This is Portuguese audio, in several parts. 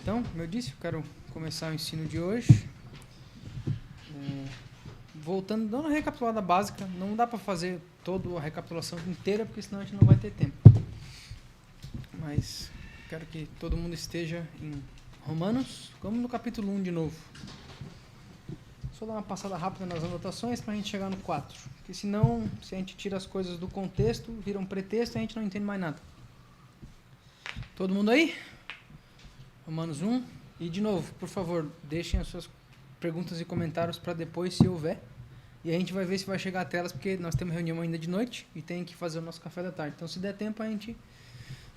Então, como eu disse, eu quero começar o ensino de hoje. Voltando, dando uma recapitulada básica. Não dá para fazer toda a recapitulação inteira, porque senão a gente não vai ter tempo. Mas quero que todo mundo esteja em Romanos. Vamos no capítulo 1 de novo. Só dar uma passada rápida nas anotações para a gente chegar no 4. Porque senão, se a gente tira as coisas do contexto, vira um pretexto e a gente não entende mais nada. Todo mundo aí? Romanos 1. E de novo, por favor, deixem as suas perguntas e comentários para depois, se houver. E a gente vai ver se vai chegar a telas, porque nós temos reunião ainda de noite e tem que fazer o nosso café da tarde. Então, se der tempo, a gente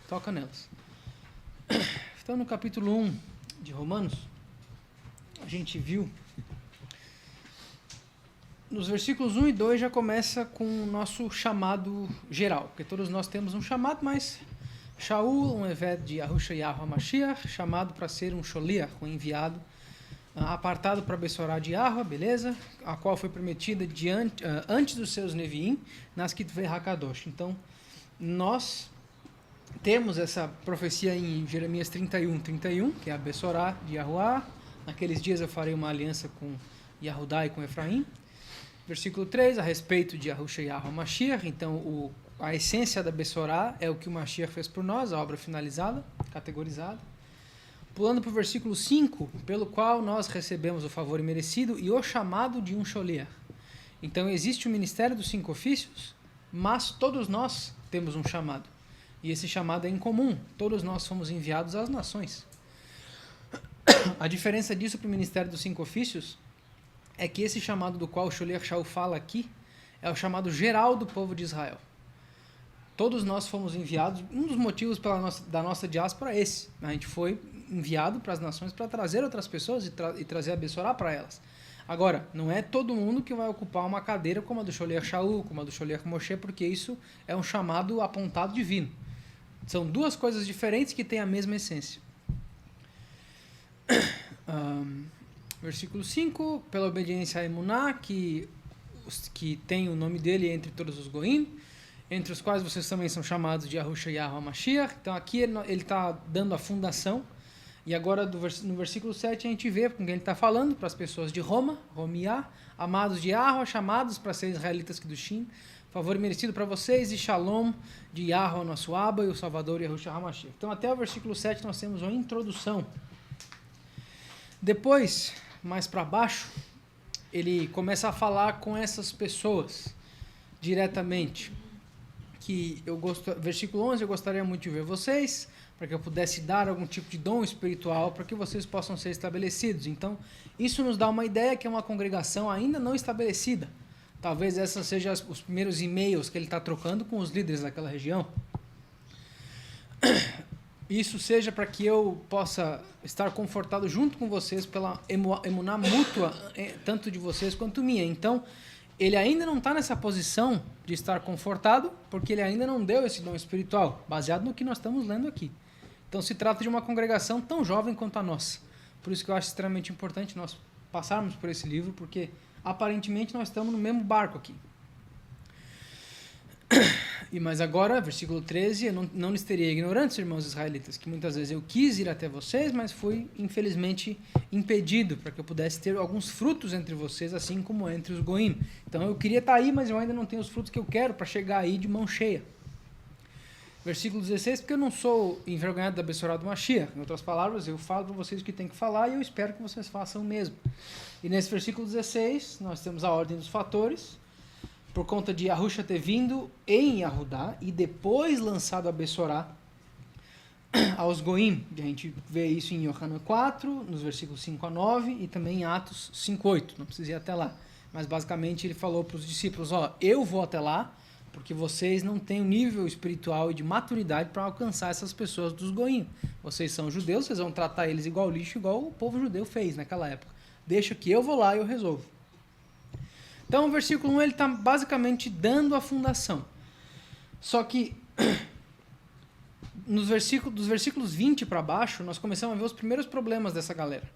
toca nelas. Então, no capítulo 1 de Romanos, a gente viu... Nos versículos 1 e 2 já começa com o nosso chamado geral, porque todos nós temos um chamado, mas Shaul, um Eved de Yahushayahu HaMashiach, chamado para ser um Sholiach, um enviado, apartado para abençoar de Yahweh, beleza? A qual foi prometida antes dos seus Neviim, nas Kitvei HaKadosh. Então, nós temos essa profecia em Jeremias 31, que é a Bessorá de Yahuwah. Naqueles dias eu farei uma aliança com Yahudá e com Efraim. Versículo 3, a respeito de Yahushayahu HaMashiach. Então, a essência da Bessorá é o que o Mashiach fez por nós, a obra finalizada, categorizada. Pulando para o versículo 5, pelo qual nós recebemos o favor imerecido e o chamado de um Sholiach. Então, existe o ministério dos 5 ofícios, mas todos nós temos um chamado. E esse chamado é incomum. Todos nós fomos enviados às nações. A diferença disso para o ministério dos 5 ofícios é que esse chamado do qual o Sholiach Shaul fala aqui é o chamado geral do povo de Israel. Todos nós fomos enviados, um dos motivos da nossa diáspora é esse. A gente foi enviado para as nações para trazer outras pessoas e trazer a Bessorá para elas. Agora, não é todo mundo que vai ocupar uma cadeira como a do Sholiach Shaul, como a do Sholiach Moshe, porque isso é um chamado apontado divino. São duas coisas diferentes que têm a mesma essência. Versículo 5, pela obediência a Emuná, que tem o nome dele entre todos os Goim, entre os quais vocês também são chamados de Yahushayahu HaMashiach. Então aqui ele está dando a fundação, e agora no versículo 7 a gente vê com quem ele está falando, para as pessoas de Roma, Romiá, amados de Yahweh, chamados para ser israelitas Kedushim, favor merecido para vocês, e Shalom de Yahweh, nosso Abba, e o Salvador Yahushayahu HaMashiach. Então até o versículo 7 nós temos uma introdução. Depois, mais para baixo, ele começa a falar com essas pessoas diretamente. Versículo 11, eu gostaria muito de ver vocês, para que eu pudesse dar algum tipo de dom espiritual, para que vocês possam ser estabelecidos. Então, isso nos dá uma ideia que é uma congregação ainda não estabelecida. Talvez esses sejam os primeiros e-mails que ele está trocando com os líderes daquela região. Isso seja para que eu possa estar confortado junto com vocês pela emuná mútua, tanto de vocês quanto minha. Então, ele ainda não está nessa posição de estar confortado, porque ele ainda não deu esse dom espiritual, baseado no que nós estamos lendo aqui. Então, se trata de uma congregação tão jovem quanto a nossa. Por isso que eu acho extremamente importante nós passarmos por esse livro, porque aparentemente nós estamos no mesmo barco aqui. Mas agora, versículo 13, eu não lhes teria ignorantes, irmãos israelitas, que muitas vezes eu quis ir até vocês, mas fui infelizmente impedido, para que eu pudesse ter alguns frutos entre vocês, assim como entre os goim. Então eu queria estar aí, mas eu ainda não tenho os frutos que eu quero para chegar aí de mão cheia. Versículo 16, porque eu não sou envergonhado da Bessorá do Mashiach. Em outras palavras, eu falo para vocês o que tem que falar e eu espero que vocês façam o mesmo. E nesse versículo 16, nós temos a ordem dos fatores, por conta de Yahusha ter vindo em Yahudá e depois lançado a Bessorá aos Goim. A gente vê isso em Yohanan 4, nos versículos 5 a 9 e também em Atos 5, 8. Não precisa ir até lá. Mas basicamente ele falou para os discípulos, eu vou até lá, porque vocês não têm o nível espiritual e de maturidade para alcançar essas pessoas dos Goim. Vocês são judeus, vocês vão tratar eles igual lixo, igual o povo judeu fez naquela época. Deixa que eu vou lá e eu resolvo. Então, o versículo 1 ele está basicamente dando a fundação. Só que, dos versículos 20 para baixo, nós começamos a ver os primeiros problemas dessa galera.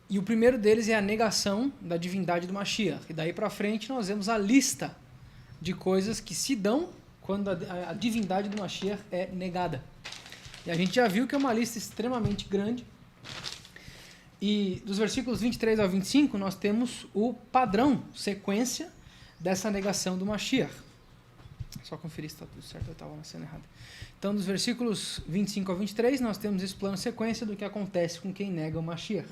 E o primeiro deles é a negação da divindade do Mashiach. E daí para frente nós vemos a lista de coisas que se dão quando a divindade do Mashiach é negada. E a gente já viu que é uma lista extremamente grande, E dos versículos 23 ao 25, nós temos o padrão, sequência dessa negação do Mashiach. Só conferir se está tudo certo, eu estava na cena errada. Então, dos versículos 25 ao 23, nós temos esse plano sequência do que acontece com quem nega o Mashiach.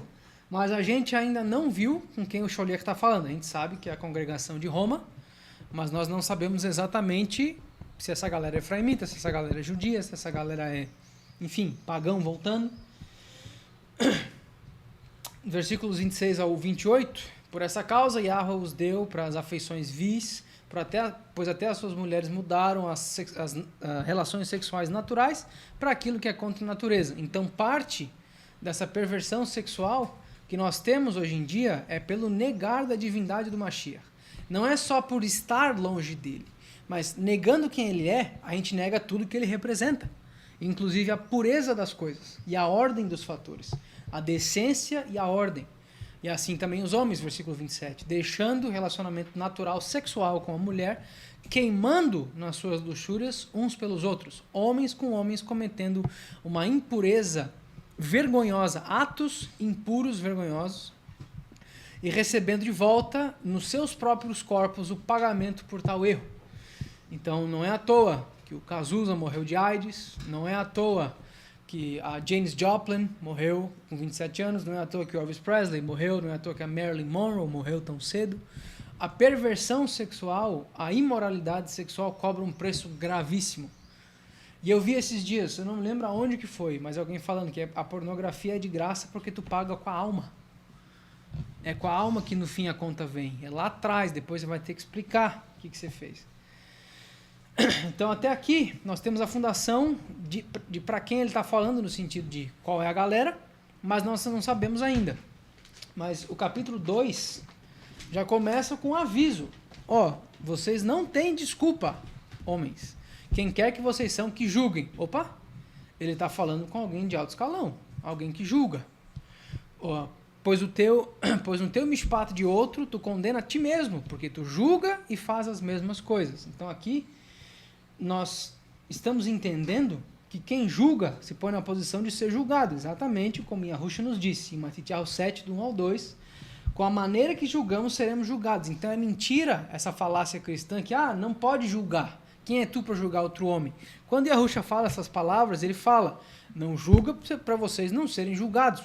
Mas a gente ainda não viu com quem o Sholiach está falando. A gente sabe que é a congregação de Roma, mas nós não sabemos exatamente se essa galera é efraimita, se essa galera é judia, se essa galera é, enfim, pagão voltando. Versículos 26 ao 28, por essa causa Yahweh os deu para as afeições vis, pois até as suas mulheres mudaram as relações sexuais naturais para aquilo que é contra a natureza. Então parte dessa perversão sexual que nós temos hoje em dia é pelo negar da divindade do Mashiach. Não é só por estar longe dele, mas negando quem ele é, a gente nega tudo que ele representa, inclusive a pureza das coisas e a ordem dos fatores, a decência e a ordem. E assim também os homens, versículo 27, deixando o relacionamento natural sexual com a mulher, queimando nas suas luxúrias uns pelos outros, homens com homens cometendo uma impureza vergonhosa, atos impuros vergonhosos, e recebendo de volta nos seus próprios corpos o pagamento por tal erro. Então não é à toa que o Cazuza morreu de AIDS, não é à toa que a Janis Joplin morreu com 27 anos, não é à toa que o Elvis Presley morreu, não é à toa que a Marilyn Monroe morreu tão cedo. A perversão sexual, a imoralidade sexual cobra um preço gravíssimo. E eu vi esses dias, eu não me lembro aonde que foi, mas alguém falando que a pornografia é de graça porque tu paga com a alma. É com a alma que no fim a conta vem. É lá atrás, depois você vai ter que explicar o que você fez. Então até aqui nós temos a fundação de para quem ele está falando, no sentido de qual é a galera, mas nós não sabemos ainda. Mas o capítulo 2 já começa com um aviso. Ó, vocês não têm desculpa, homens. Quem quer que vocês são, que julguem. Opa, ele está falando com alguém de alto escalão, alguém que julga. Ó, pois no teu mishpat de outro, tu condena a ti mesmo, porque tu julga e faz as mesmas coisas. Então aqui nós estamos entendendo que quem julga se põe na posição de ser julgado, exatamente como Yahushua nos disse, em Matityahu 7, do 1 ao 2, com a maneira que julgamos seremos julgados. Então é mentira essa falácia cristã que não pode julgar. Quem é tu para julgar outro homem? Quando Yahushua fala essas palavras, ele fala, não julga para vocês não serem julgados.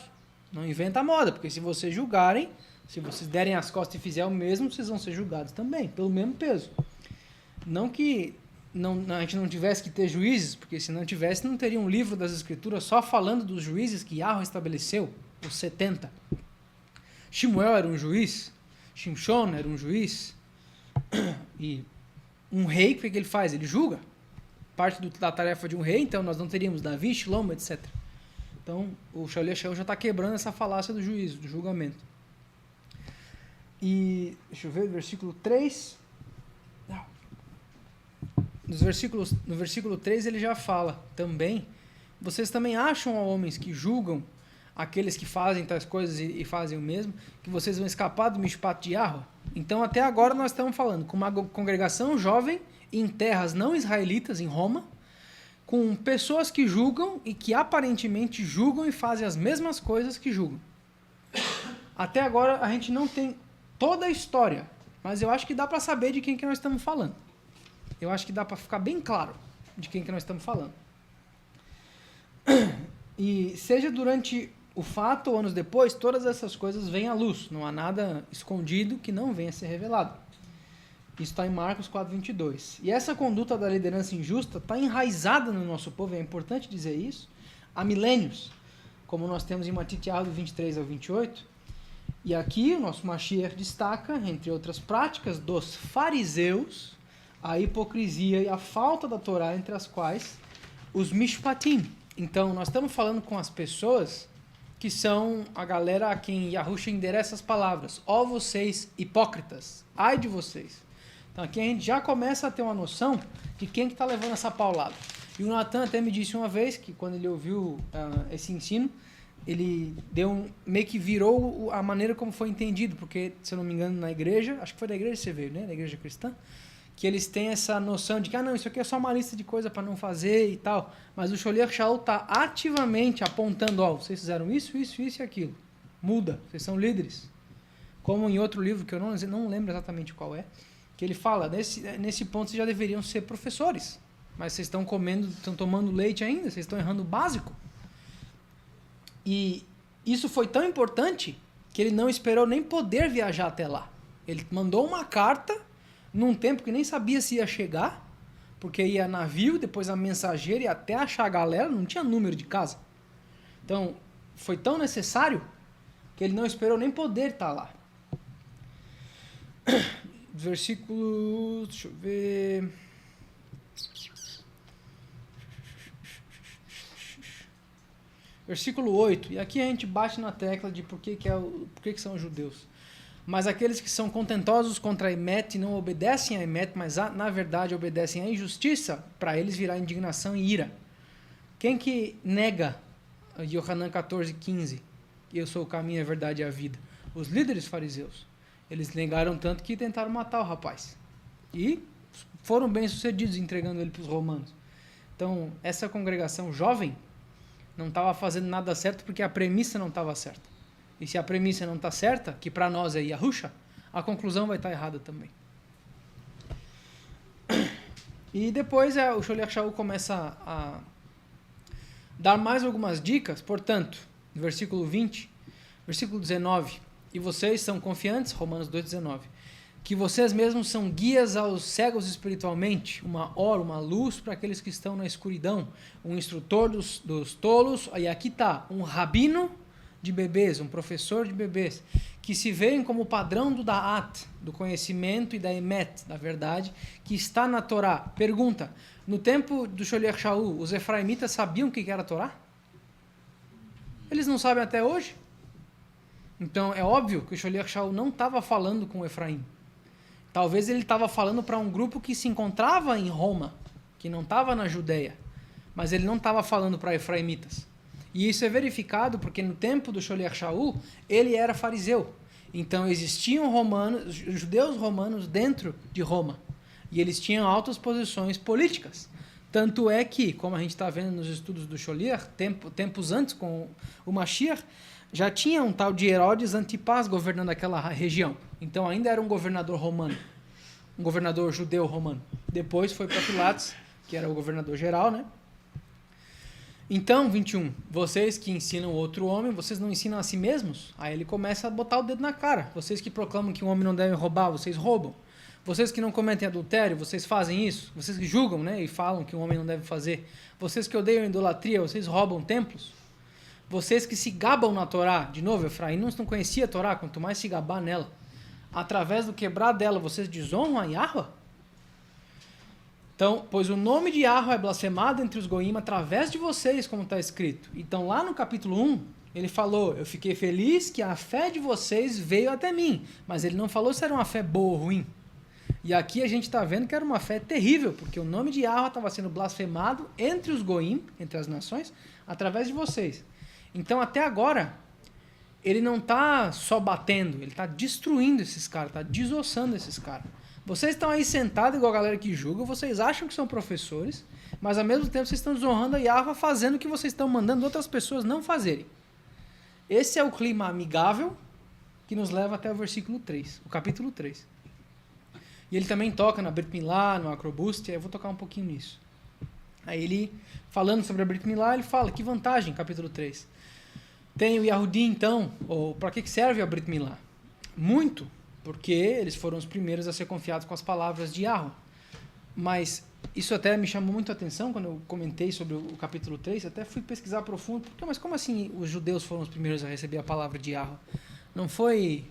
Não inventa moda, porque se vocês julgarem, se vocês derem as costas e fizerem o mesmo, vocês vão ser julgados também, pelo mesmo peso. Não que a gente não tivesse que ter juízes, porque se não tivesse, não teria um livro das Escrituras só falando dos juízes que Yahweh estabeleceu, os 70. Shemuel era um juiz, Shimshon era um juiz, e um rei, o que ele faz? Ele julga. Parte da tarefa de um rei, então nós não teríamos Davi, Shlomo, etc. Então, o Sholiach já está quebrando essa falácia do juízo, do julgamento. E, deixa eu ver, versículo 3. No versículo 3 ele já fala também, vocês também acham, ó homens, que julgam aqueles que fazem tais coisas e fazem o mesmo, que vocês vão escapar do mishpat de Yahweh? Então, até agora nós estamos falando com uma congregação jovem em terras não israelitas, em Roma, com pessoas que julgam e que aparentemente julgam e fazem as mesmas coisas que julgam. Até agora a gente não tem toda a história, mas eu acho que dá para saber de quem que nós estamos falando. Eu acho que dá para ficar bem claro de quem que nós estamos falando. E seja durante o fato ou anos depois, todas essas coisas vêm à luz. Não há nada escondido que não venha a ser revelado. Isso está em Marcos 4:22. E essa conduta da liderança injusta está enraizada no nosso povo, é importante dizer isso, há milênios, como nós temos em Matityahu 23 ao 28. E aqui o nosso Mashiach destaca, entre outras práticas, dos fariseus, a hipocrisia e a falta da Torá, entre as quais os mishpatim. Então, nós estamos falando com as pessoas que são a galera a quem Yahushua endereça as palavras. Ó vocês hipócritas, ai de vocês. Então, aqui a gente já começa a ter uma noção de quem que está levando essa paulada. E o Natan até me disse uma vez que, quando ele ouviu esse ensino, ele meio que virou a maneira como foi entendido, porque, se eu não me engano, na igreja, acho que foi da igreja que você veio, né? Da igreja cristã, que eles têm essa noção de que, não, isso aqui é só uma lista de coisa para não fazer e tal. Mas o Sholiach Shaul está ativamente apontando, vocês fizeram isso, isso, isso e aquilo. Muda, vocês são líderes. Como em outro livro, que eu não lembro exatamente qual é, que ele fala, nesse ponto vocês já deveriam ser professores. Mas vocês estão tomando leite ainda, vocês estão errando o básico. E isso foi tão importante que ele não esperou nem poder viajar até lá. Ele mandou uma carta num tempo que nem sabia se ia chegar, porque ia navio, depois a mensageira e até achar a galera, não tinha número de casa. Então, foi tão necessário que ele não esperou nem poder estar lá. Versículo, deixa eu ver... Versículo 8, e aqui a gente bate na tecla de por que são os judeus. Mas aqueles que são contentosos contra a Emet e não obedecem a Emet, mas na verdade obedecem à injustiça, para eles virá indignação e ira. Quem que nega Yohanan 14:15, que eu sou o caminho, a verdade e a vida? Os líderes fariseus. Eles negaram tanto que tentaram matar o rapaz. E foram bem-sucedidos entregando ele para os romanos. Então, essa congregação jovem não estava fazendo nada certo porque a premissa não estava certa. E se a premissa não está certa, que para nós é Yahusha, a conclusão vai estar errada também. E depois o Sholiach Shaul começa a dar mais algumas dicas. Portanto, no versículo 20, versículo 19, e vocês são confiantes, Romanos 2,19, que vocês mesmos são guias aos cegos espiritualmente, uma luz para aqueles que estão na escuridão, um instrutor dos tolos, e aqui está, um rabino de bebês, um professor de bebês, que se veem como padrão do Da'at, do conhecimento e da Emet, da verdade, que está na Torá. Pergunta, no tempo do Sholiach Shaul, os efraimitas sabiam o que era a Torá? Eles não sabem até hoje. Então é óbvio que o Sholiach Shaul não estava falando com o Efraim. Talvez ele estava falando para um grupo que se encontrava em Roma, que não estava na Judéia, mas ele não estava falando para efraimitas. E isso é verificado porque no tempo do Sholiach Shaul, ele era fariseu. Então existiam judeus romanos dentro de Roma. E eles tinham altas posições políticas. Tanto é que, como a gente está vendo nos estudos do Sholiach, tempos antes com o Mashiach, já tinha um tal de Herodes Antipas governando aquela região. Então ainda era um governador romano, um governador judeu romano. Depois foi para Pilatos, que era o governador geral, né? Então, 21, vocês que ensinam outro homem, vocês não ensinam a si mesmos? Aí ele começa a botar o dedo na cara. Vocês que proclamam que um homem não deve roubar, vocês roubam. Vocês que não cometem adultério, vocês fazem isso. Vocês que julgam, né, e falam que um homem não deve fazer. Vocês que odeiam a idolatria, vocês roubam templos. Vocês que se gabam na Torá, de novo, Efraim não conhecia a Torá, quanto mais se gabar nela. Através do quebrar dela, vocês desonram a Yahweh? Então, pois o nome de Yahweh é blasfemado entre os goim através de vocês, como está escrito. Então, lá no capítulo 1, ele falou, eu fiquei feliz que a fé de vocês veio até mim. Mas ele não falou se era uma fé boa ou ruim. E aqui a gente está vendo que era uma fé terrível, porque o nome de Yahweh estava sendo blasfemado entre os goim, entre as nações, através de vocês. Então, até agora, ele não está só batendo, ele está destruindo esses caras, está desossando esses caras. Vocês estão aí sentados igual a galera que julga, vocês acham que são professores, mas ao mesmo tempo vocês estão desonrando a Yahweh fazendo o que vocês estão mandando outras pessoas não fazerem. Esse é o clima amigável que nos leva até o versículo 3, o capítulo 3. E ele também toca na Brit Milá, no Acrobust, eu vou tocar um pouquinho nisso. Aí ele, falando sobre a Brit Milá, ele fala, que vantagem, capítulo 3. Tem o Yahudi, então, ou para que serve a Brit Milá? Muito, porque eles foram os primeiros a ser confiados com as palavras de Yahweh. Mas isso até me chamou muito a atenção quando eu comentei sobre o capítulo 3, até fui pesquisar profundo, porque, mas como assim os judeus foram os primeiros a receber a palavra de Yahweh? Não foi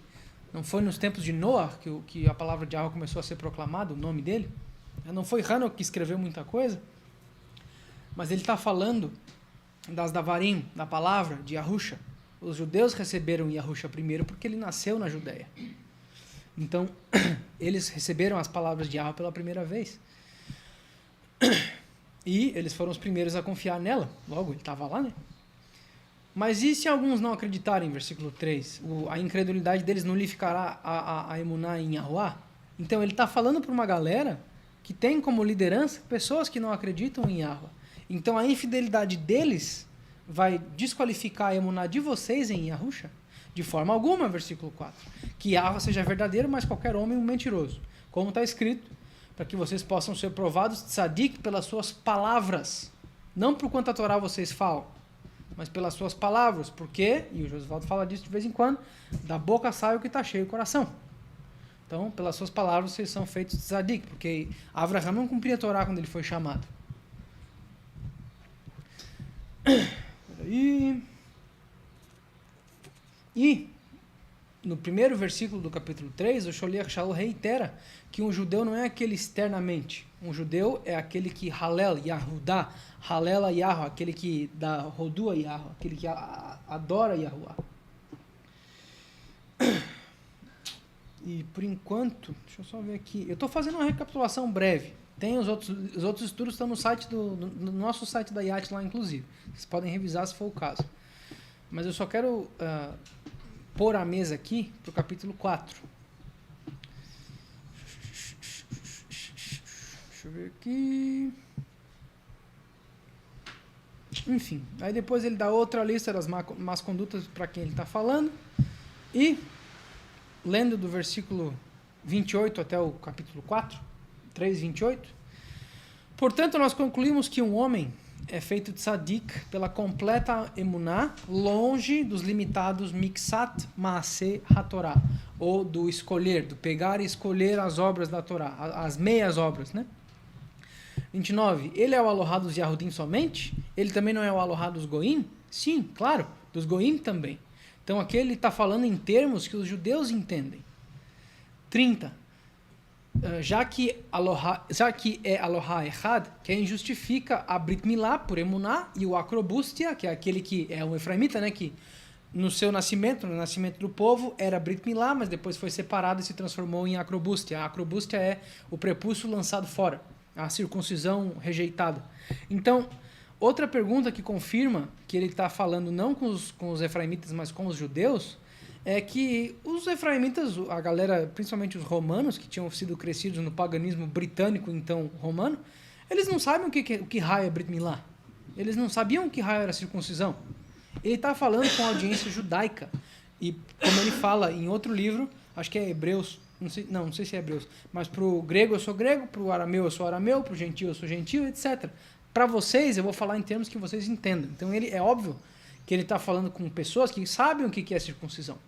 nos tempos de Noah que a palavra de Yahweh começou a ser proclamada, o nome dele? Não foi Hanok que escreveu muita coisa? Mas ele está falando das Davarim, da palavra de Yahusha. Os judeus receberam Yahusha primeiro porque ele nasceu na Judéia. Então, eles receberam as palavras de Yahweh pela primeira vez. E eles foram os primeiros a confiar nela. Logo, ele estava lá, né? Mas e se alguns não acreditarem, versículo 3? A incredulidade deles nulificará a emuná em Yahuwah? Então, ele está falando para uma galera que tem como liderança pessoas que não acreditam em Yahweh. Então a infidelidade deles vai desqualificar a emuná de vocês em Yahusha? De forma alguma, versículo 4. Que Yahweh seja verdadeiro, mas qualquer homem um mentiroso. Como está escrito, para que vocês possam ser provados tzadik pelas suas palavras. Não por quanto a Torá vocês falam, mas pelas suas palavras. Porque, e o Josivaldo fala disso de vez em quando, da boca sai o que está cheio o coração. Então, pelas suas palavras, vocês são feitos tzadik, porque Avraham não cumpria a Torá quando ele foi chamado. Peraí. E, no primeiro versículo do capítulo 3, o Sholiach Shaul reitera que um judeu não é aquele externamente. Um judeu é aquele que Halel, Yahudá, Halela Yahweh, aquele que dá Rodua Yahweh, aquele que adora Yahuwah. E por enquanto, deixa eu só ver aqui. Eu estou fazendo uma recapitulação breve. Tem os outros estudos estão no site no nosso site da IAT lá, inclusive. Vocês podem revisar se for o caso. Mas eu só quero pôr a mesa aqui para o capítulo 4. Deixa eu ver aqui. Enfim, aí depois ele dá outra lista das más condutas para quem ele está falando. E, lendo do versículo 28 até o capítulo 4, 3, 28. Portanto, nós concluímos que um homem é feito tzadik pela completa emuná, longe dos limitados miksat maaseh hatorá, ou do escolher, do pegar e escolher as obras da Torá, as meias obras, né? 29. Ele é o Alohá dos Yahudim somente? Ele também não é o Alohá dos Goim? Sim, claro, dos Goim também. Então aqui ele está falando em termos que os judeus entendem. 30. Já que é Alohá Echad, quem justifica a Brit Milá por emuná, e o Acrobustia, que é aquele que é um efraimita, né, que no seu nascimento, no nascimento do povo, era Brit Milá, mas depois foi separado e se transformou em Acrobustia. A Acrobustia é o prepúcio lançado fora, a circuncisão rejeitada. Então, outra pergunta que confirma que ele está falando não com os efraimitas, mas com os judeus, é que os efraimitas, a galera, principalmente os romanos, que tinham sido crescidos no paganismo britânico, então romano, eles não sabem o que raio é Brit Milá. Eles não sabiam o que raio era circuncisão. Ele está falando com a audiência judaica. E como ele fala em outro livro, acho que é Hebreus, não sei se é Hebreus, mas para o grego eu sou grego, para o arameu eu sou arameu, para o gentil eu sou gentil, etc. Para vocês, eu vou falar em termos que vocês entendam. Então é óbvio que ele está falando com pessoas que sabem o que é circuncisão.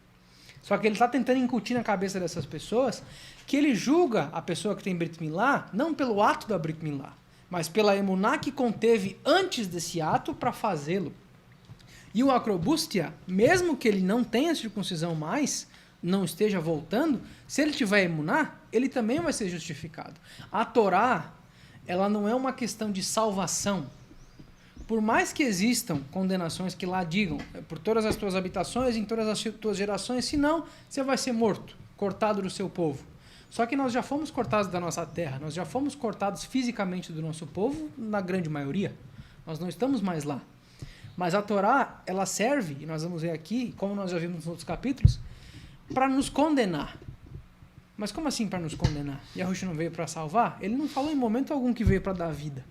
Só que ele está tentando incutir na cabeça dessas pessoas que ele julga a pessoa que tem Brit Milá não pelo ato da Brit Milá, mas pela emuná que conteve antes desse ato para fazê-lo. E o Acrobustia, mesmo que ele não tenha circuncisão mais, não esteja voltando, se ele tiver emuná, ele também vai ser justificado. A Torá, ela não é uma questão de salvação. Por mais que existam condenações que lá digam, por todas as tuas habitações, em todas as tuas gerações, senão você vai ser morto, cortado do seu povo. Só que nós já fomos cortados da nossa terra, nós já fomos cortados fisicamente do nosso povo, na grande maioria. Nós não estamos mais lá. Mas a Torá, ela serve, e nós vamos ver aqui, como nós já vimos nos outros capítulos, para nos condenar. Mas como assim para nos condenar? Yahushua não veio para salvar? Ele não falou em momento algum que veio para dar vida.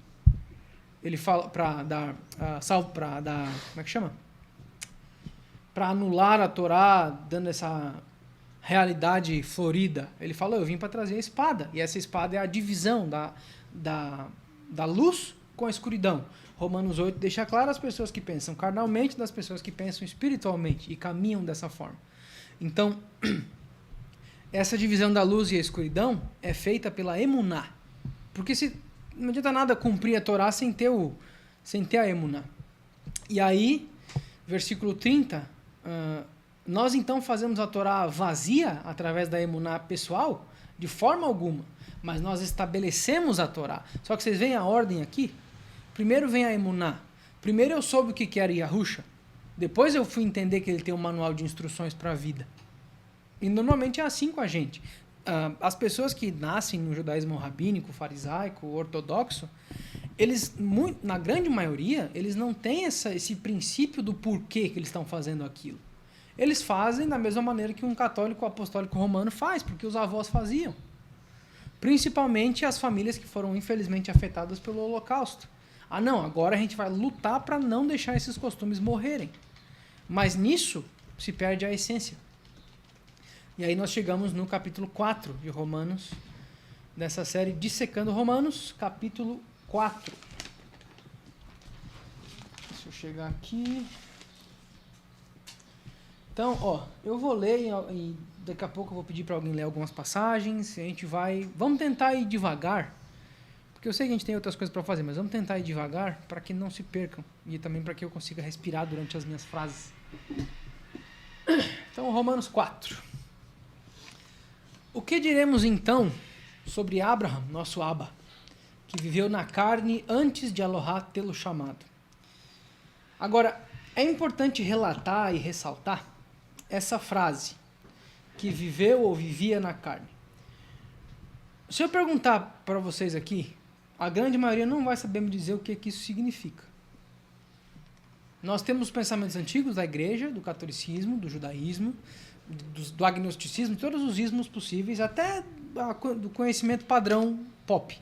Ele fala para dar como é que chama? Para anular a Torá, dando essa realidade florida. Ele fala, eu vim para trazer a espada. E essa espada é a divisão da luz com a escuridão. Romanos 8 deixa claro as pessoas que pensam carnalmente das pessoas que pensam espiritualmente e caminham dessa forma. Então, essa divisão da luz e a escuridão é feita pela emuná. Porque não adianta nada cumprir a Torá sem ter a emuná. E aí, versículo 30, nós então fazemos a Torá vazia através da emuná pessoal? De forma alguma. Mas nós estabelecemos a Torá. Só que vocês veem a ordem aqui? Primeiro vem a emuná. Primeiro eu soube o que era Yahusha. Depois eu fui entender que ele tem um manual de instruções para a vida. E normalmente é assim com a gente. As pessoas que nascem no judaísmo rabínico, farisaico, ortodoxo, eles, na grande maioria, eles não têm esse princípio do porquê que eles estão fazendo aquilo. Eles fazem da mesma maneira que um católico apostólico romano faz, porque os avós faziam. Principalmente as famílias que foram infelizmente afetadas pelo Holocausto. Ah, não, agora a gente vai lutar para não deixar esses costumes morrerem. Mas nisso se perde a essência. E aí nós chegamos no capítulo 4 de Romanos, dessa série Dissecando Romanos, capítulo 4. Deixa eu chegar aqui. Então, eu vou ler e daqui a pouco eu vou pedir para alguém ler algumas passagens. A gente vamos tentar ir devagar, porque eu sei que a gente tem outras coisas para fazer, mas vamos tentar ir devagar para que não se percam e também para que eu consiga respirar durante as minhas frases. Então, Romanos 4. O que diremos então sobre Abraham, nosso Abba, que viveu na carne antes de Elohá tê-lo chamado? Agora, é importante relatar e ressaltar essa frase, que viveu ou vivia na carne. Se eu perguntar para vocês aqui, a grande maioria não vai saber me dizer o que isso significa. Nós temos os pensamentos antigos da igreja, do catolicismo, do judaísmo, do agnosticismo, de todos os ismos possíveis, até do conhecimento padrão pop.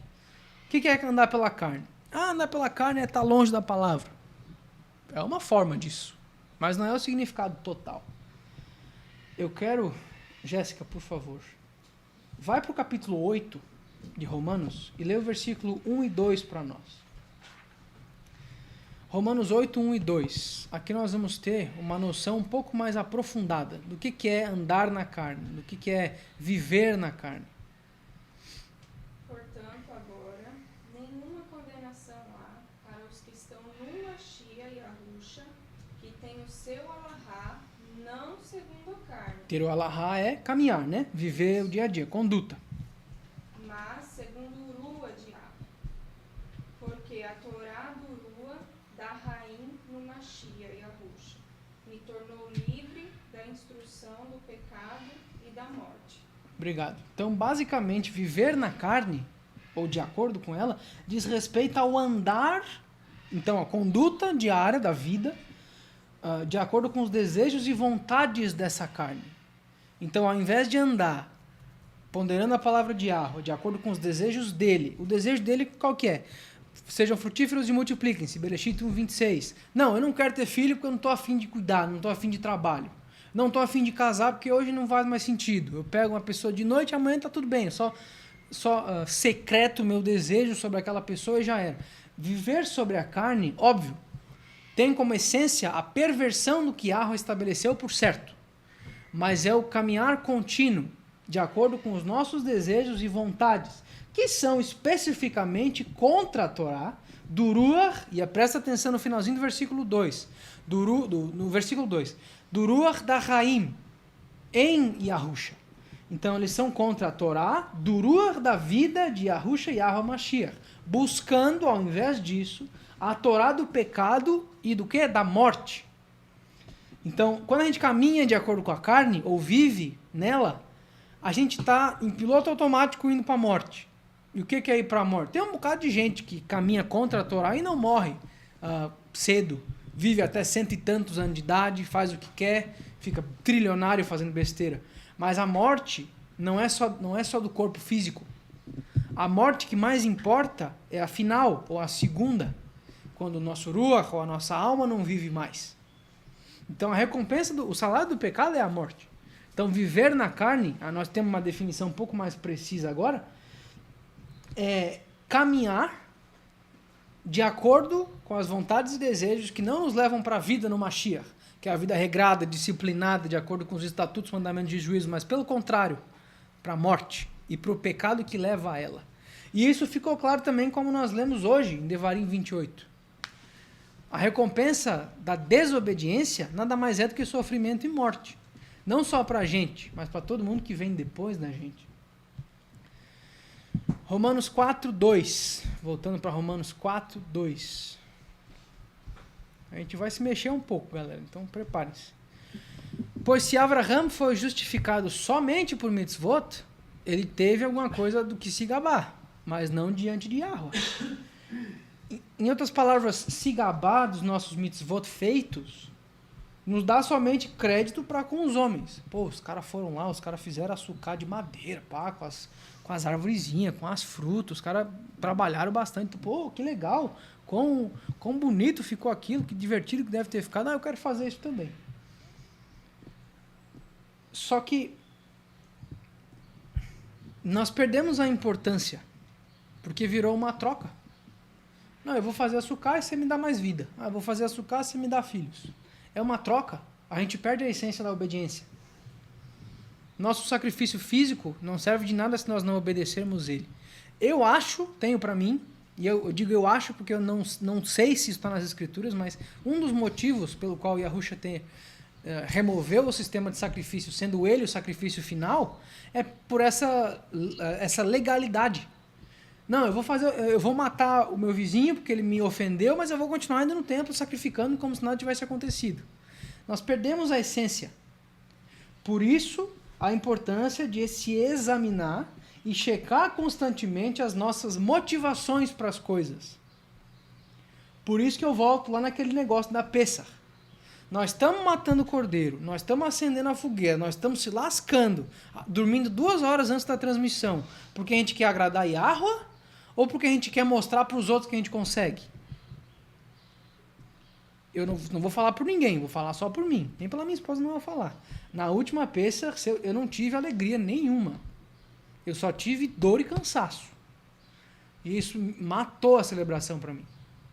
O que é andar pela carne? Andar pela carne é estar longe da palavra. É uma forma disso, mas não é o significado total. Eu quero, Jéssica, por favor, vai para o capítulo 8 de Romanos e lê o versículo 1 e 2 para nós. Romanos 8, 1 e 2. Aqui nós vamos ter uma noção um pouco mais aprofundada do que é andar na carne, do que é viver na carne. Portanto, agora, nenhuma condenação há para os que estão no Machia e Arusha, que tem o seu alahá, não segundo a carne. Ter o alahá é caminhar, né? Viver o dia a dia, conduta. Mas segundo o Rua de Abba. Porque a Torá do Rua da Raim no Machia e Arusha me tornou livre da instrução do pecado e da morte. Obrigado. Então, basicamente, viver na carne, ou de acordo com ela, diz respeito ao andar, então a conduta diária da vida, de acordo com os desejos e vontades dessa carne. Então, ao invés de andar ponderando a palavra de Yahweh, de acordo com os desejos dele, o desejo dele qual que é? Sejam frutíferos e multipliquem-se, Bereshit 1:26. Não, eu não quero ter filho porque eu não estou afim de cuidar, não estou afim de trabalho. Não estou afim de casar porque hoje não faz mais sentido. Eu pego uma pessoa de noite e amanhã está tudo bem. Só secreto o meu desejo sobre aquela pessoa e já era. Viver sobre a carne, óbvio, tem como essência a perversão do que Yahweh estabeleceu por certo. Mas é o caminhar contínuo, de acordo com os nossos desejos e vontades, que são especificamente contra a Torá, do Ruach, e presta atenção no finalzinho do versículo 2, no versículo 2, do Ruach da Raim, em Yahusha. Então eles são contra a Torá, do Ruach da vida de Yahusha e Yahweh Mashiach, buscando, ao invés disso, a Torá do pecado e do que? Da morte. Então, quando a gente caminha de acordo com a carne, ou vive nela, a gente está em piloto automático indo para a morte. E o que é ir para a morte? Tem um bocado de gente que caminha contra a Torá e não morre cedo. Vive até 100 e tantos anos de idade, faz o que quer, fica trilionário fazendo besteira. Mas a morte não é só do corpo físico. A morte que mais importa é a final, ou a segunda, quando o nosso ruach, ou a nossa alma, não vive mais. Então a recompensa, o salário do pecado é a morte. Então viver na carne, nós temos uma definição um pouco mais precisa agora, é caminhar de acordo com as vontades e desejos que não nos levam para a vida no Mashiach, que é a vida regrada, disciplinada, de acordo com os estatutos, mandamentos de juízo, mas pelo contrário, para a morte e para o pecado que leva a ela. E isso ficou claro também como nós lemos hoje, em Devarim 28. A recompensa da desobediência nada mais é do que sofrimento e morte. Não só para a gente, mas para todo mundo que vem depois da gente. Romanos 4:2. Voltando para Romanos 4:2. A gente vai se mexer um pouco, galera. Então preparem-se. Pois se Abraham foi justificado somente por mitzvot, ele teve alguma coisa do que se gabar, mas não diante de Yahweh. Em outras palavras, se gabar dos nossos mitzvot feitos nos dá somente crédito para com os homens. Pô, os caras foram lá, os caras fizeram açucar de madeira, pá, com as com as arvorezinhas, com as frutas. Os caras trabalharam bastante. Pô, que legal. Quão bonito ficou aquilo, que divertido que deve ter ficado. Eu quero fazer isso também. Só que nós perdemos a importância, porque virou uma troca. Não, eu vou fazer açúcar e você me dá mais vida. Eu vou fazer açúcar e você me dá filhos. É uma troca. A gente perde a essência da obediência. Nosso sacrifício físico não serve de nada se nós não obedecermos ele. Eu acho, tenho para mim, e eu digo eu acho porque eu não sei se isso está nas escrituras, mas um dos motivos pelo qual Yahusha removeu o sistema de sacrifício, sendo ele o sacrifício final, é por essa legalidade. Não, eu vou matar o meu vizinho porque ele me ofendeu, mas eu vou continuar indo no templo sacrificando como se nada tivesse acontecido. Nós perdemos a essência. Por isso, a importância de se examinar e checar constantemente as nossas motivações para as coisas. Por isso que eu volto lá naquele negócio da Pessah. Nós estamos matando o cordeiro, nós estamos acendendo a fogueira, nós estamos se lascando, dormindo 2 horas antes da transmissão, porque a gente quer agradar Yahweh ou porque a gente quer mostrar para os outros que a gente consegue? Eu não vou falar por ninguém, vou falar só por mim. Nem pela minha esposa não vou falar. Na última Pessah, eu não tive alegria nenhuma. Eu só tive dor e cansaço. E isso matou a celebração para mim.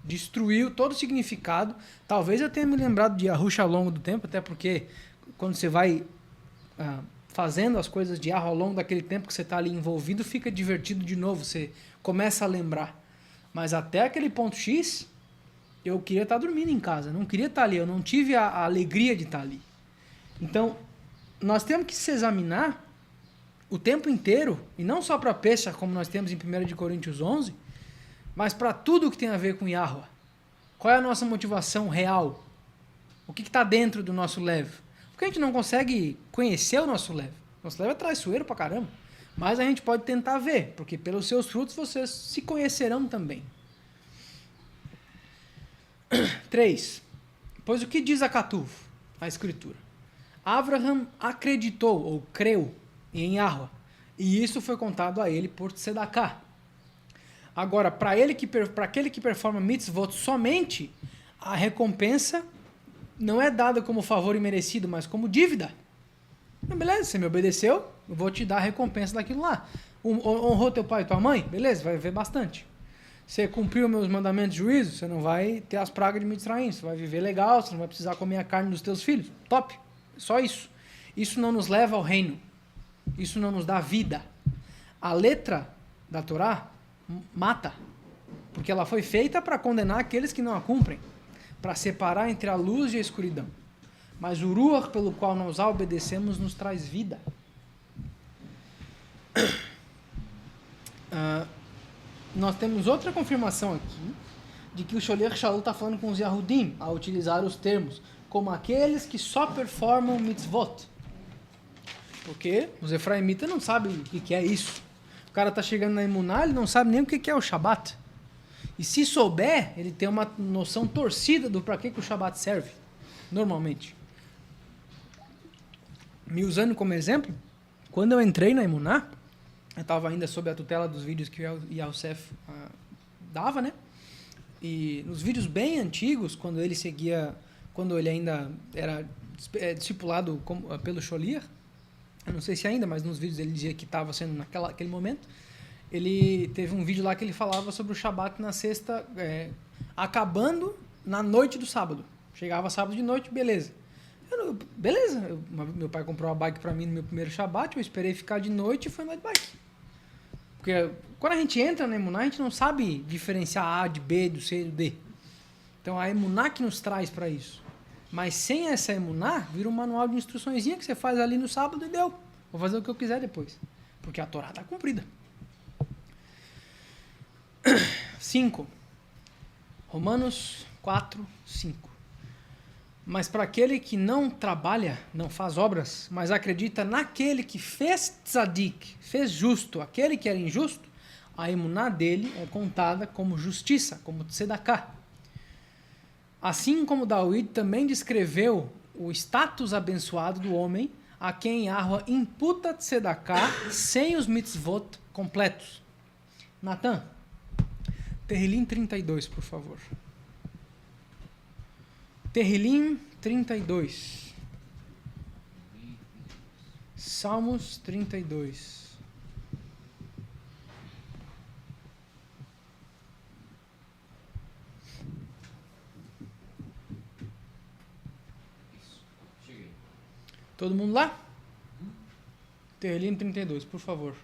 Destruiu todo o significado. Talvez eu tenha me lembrado de Yahusha ao longo do tempo, até porque quando você vai fazendo as coisas de Yahweh ao longo daquele tempo que você está ali envolvido, fica divertido de novo, você começa a lembrar. Mas até aquele ponto X, eu queria estar dormindo em casa, não queria estar ali, eu não tive a alegria de estar ali. Então, nós temos que se examinar o tempo inteiro, e não só para Pessah, como nós temos em 1 de Coríntios 11, mas para tudo que tem a ver com Yahweh. Qual é a nossa motivação real? O que está dentro do nosso lev? Porque a gente não consegue conhecer o nosso lev. Nosso lev é traiçoeiro pra caramba. Mas a gente pode tentar ver, porque pelos seus frutos vocês se conhecerão também. 3. Pois o que diz a Katuv, a escritura? Abraham acreditou, ou creu, em Yahweh, e isso foi contado a ele por Tzedakah. Agora, para aquele que performa mitzvot somente, a recompensa não é dada como favor imerecido, mas como dívida. Beleza, você me obedeceu, eu vou te dar a recompensa daquilo lá. Honrou teu pai e tua mãe? Beleza, vai viver bastante. Você cumpriu meus mandamentos de juízo, você não vai ter as pragas de Mitzrayim, você vai viver legal, você não vai precisar comer a carne dos teus filhos. Top, só isso. Isso não nos leva ao reino. Isso não nos dá vida. A letra da Torá mata, porque ela foi feita para condenar aqueles que não a cumprem, para separar entre a luz e a escuridão. Mas o Ruach pelo qual nós a obedecemos nos traz vida. Nós temos outra confirmação aqui de que o Sholiach Shaul está falando com os Yahudim a utilizar os termos como aqueles que só performam mitzvot. Porque os efraimitas não sabem o que é isso. O cara está chegando na Emuná, ele não sabe nem o que é o Shabat. E se souber, ele tem uma noção torcida do para que o Shabat serve, normalmente. Me usando como exemplo, quando eu entrei na Emuná, eu estava ainda sob a tutela dos vídeos que o Yosef dava, né? E nos vídeos bem antigos, quando ele ainda era discipulado pelo Sholiach, eu não sei se ainda, mas nos vídeos ele dizia que estava sendo naquele momento, ele teve um vídeo lá que ele falava sobre o Shabat na sexta, acabando na noite do sábado. Chegava sábado de noite, beleza. Meu pai comprou uma bike para mim no meu primeiro Shabat, eu esperei ficar de noite e fui andar de bike. Porque quando a gente entra na Emuná, a gente não sabe diferenciar A de B, do C e do D. Então a Emuná que nos traz para isso. Mas sem essa Emuná, vira um manual de instruçõezinha que você faz ali no sábado e deu. Vou fazer o que eu quiser depois. Porque a Torá está cumprida. 5. Romanos 4, 5. Mas para aquele que não trabalha, não faz obras, mas acredita naquele que fez tzadik, fez justo, aquele que era injusto, a emuná dele é contada como justiça, como tzedakah. Assim como David também descreveu o status abençoado do homem, a quem Yahweh imputa tzedakah sem os mitzvot completos. Natan, Terrilim 32, por favor. Terrilim 32. Salmos 32. Cheguei. Todo mundo lá? Terrilim 32, por favor.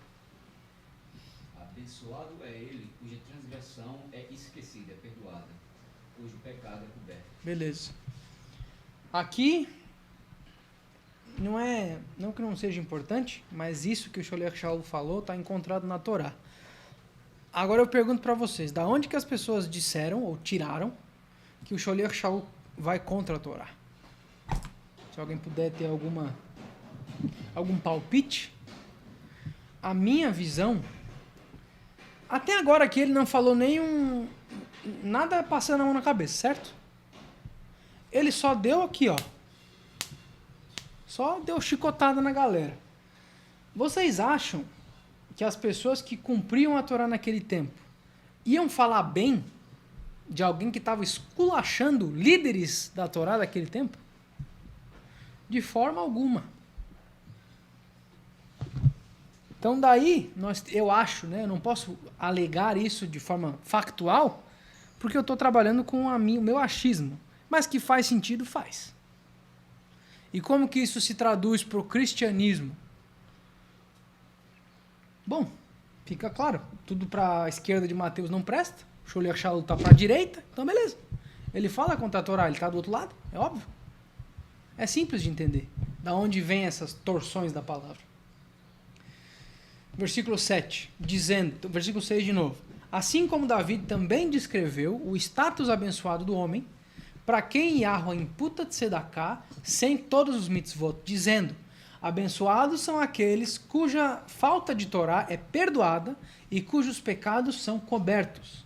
Abençoado é ele cuja transgressão é esquecida, é perdoada, cujo pecado é coberto. Beleza. Aqui, não que não seja importante, mas isso que o Sholiach Shaul falou está encontrado na Torá. Agora eu pergunto para vocês, da onde que as pessoas disseram ou tiraram que o Sholiach Shaul vai contra a Torá? Se alguém puder ter algum palpite. A minha visão, até agora aqui ele não falou nada passando a mão na cabeça, certo? Ele só deu aqui, ó. Só deu chicotada na galera. Vocês acham que as pessoas que cumpriam a Torá naquele tempo iam falar bem de alguém que estava esculachando líderes da Torá daquele tempo? De forma alguma. Então daí, eu acho, né, eu não posso alegar isso de forma factual, porque eu estou trabalhando com o meu achismo. Mas que faz sentido, faz. E como que isso se traduz para o cristianismo? Bom, fica claro, tudo para a esquerda de Mateus não presta, o Sholiach Shaul está para a direita, então beleza. Ele fala contra a Torá, ele está do outro lado, é óbvio. É simples de entender da onde vem essas torções da palavra. Versículo 7, dizendo, versículo 6 de novo. Assim como Davi também descreveu o status abençoado do homem, para quem Yahweh imputa de Tzedaká, sem todos os mitzvot, dizendo, abençoados são aqueles cuja falta de Torá é perdoada e cujos pecados são cobertos.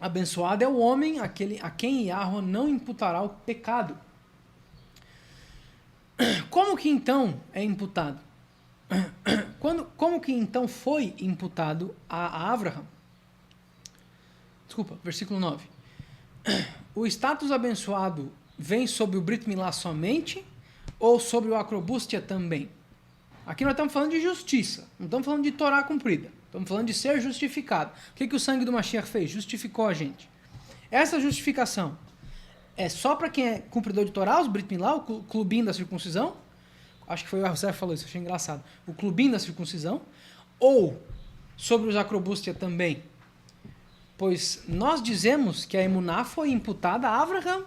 Abençoado é o homem a quem Yahweh não imputará o pecado. Como que então é imputado? Como que então foi imputado a Avraham? Desculpa, versículo 9. O status abençoado vem sobre o Brit Milá somente ou sobre o acrobústia também? Aqui nós estamos falando de justiça, não estamos falando de Torá cumprida. Estamos falando de ser justificado. O que o sangue do Mashiach fez? Justificou a gente. Essa justificação é só para quem é cumpridor de Torá, os Brit Milá, o clubinho da circuncisão? Acho que foi o Arcef que falou isso, achei engraçado. O clubinho da circuncisão. Ou sobre os acrobústia também? Pois nós dizemos que a emuná foi imputada a Avraham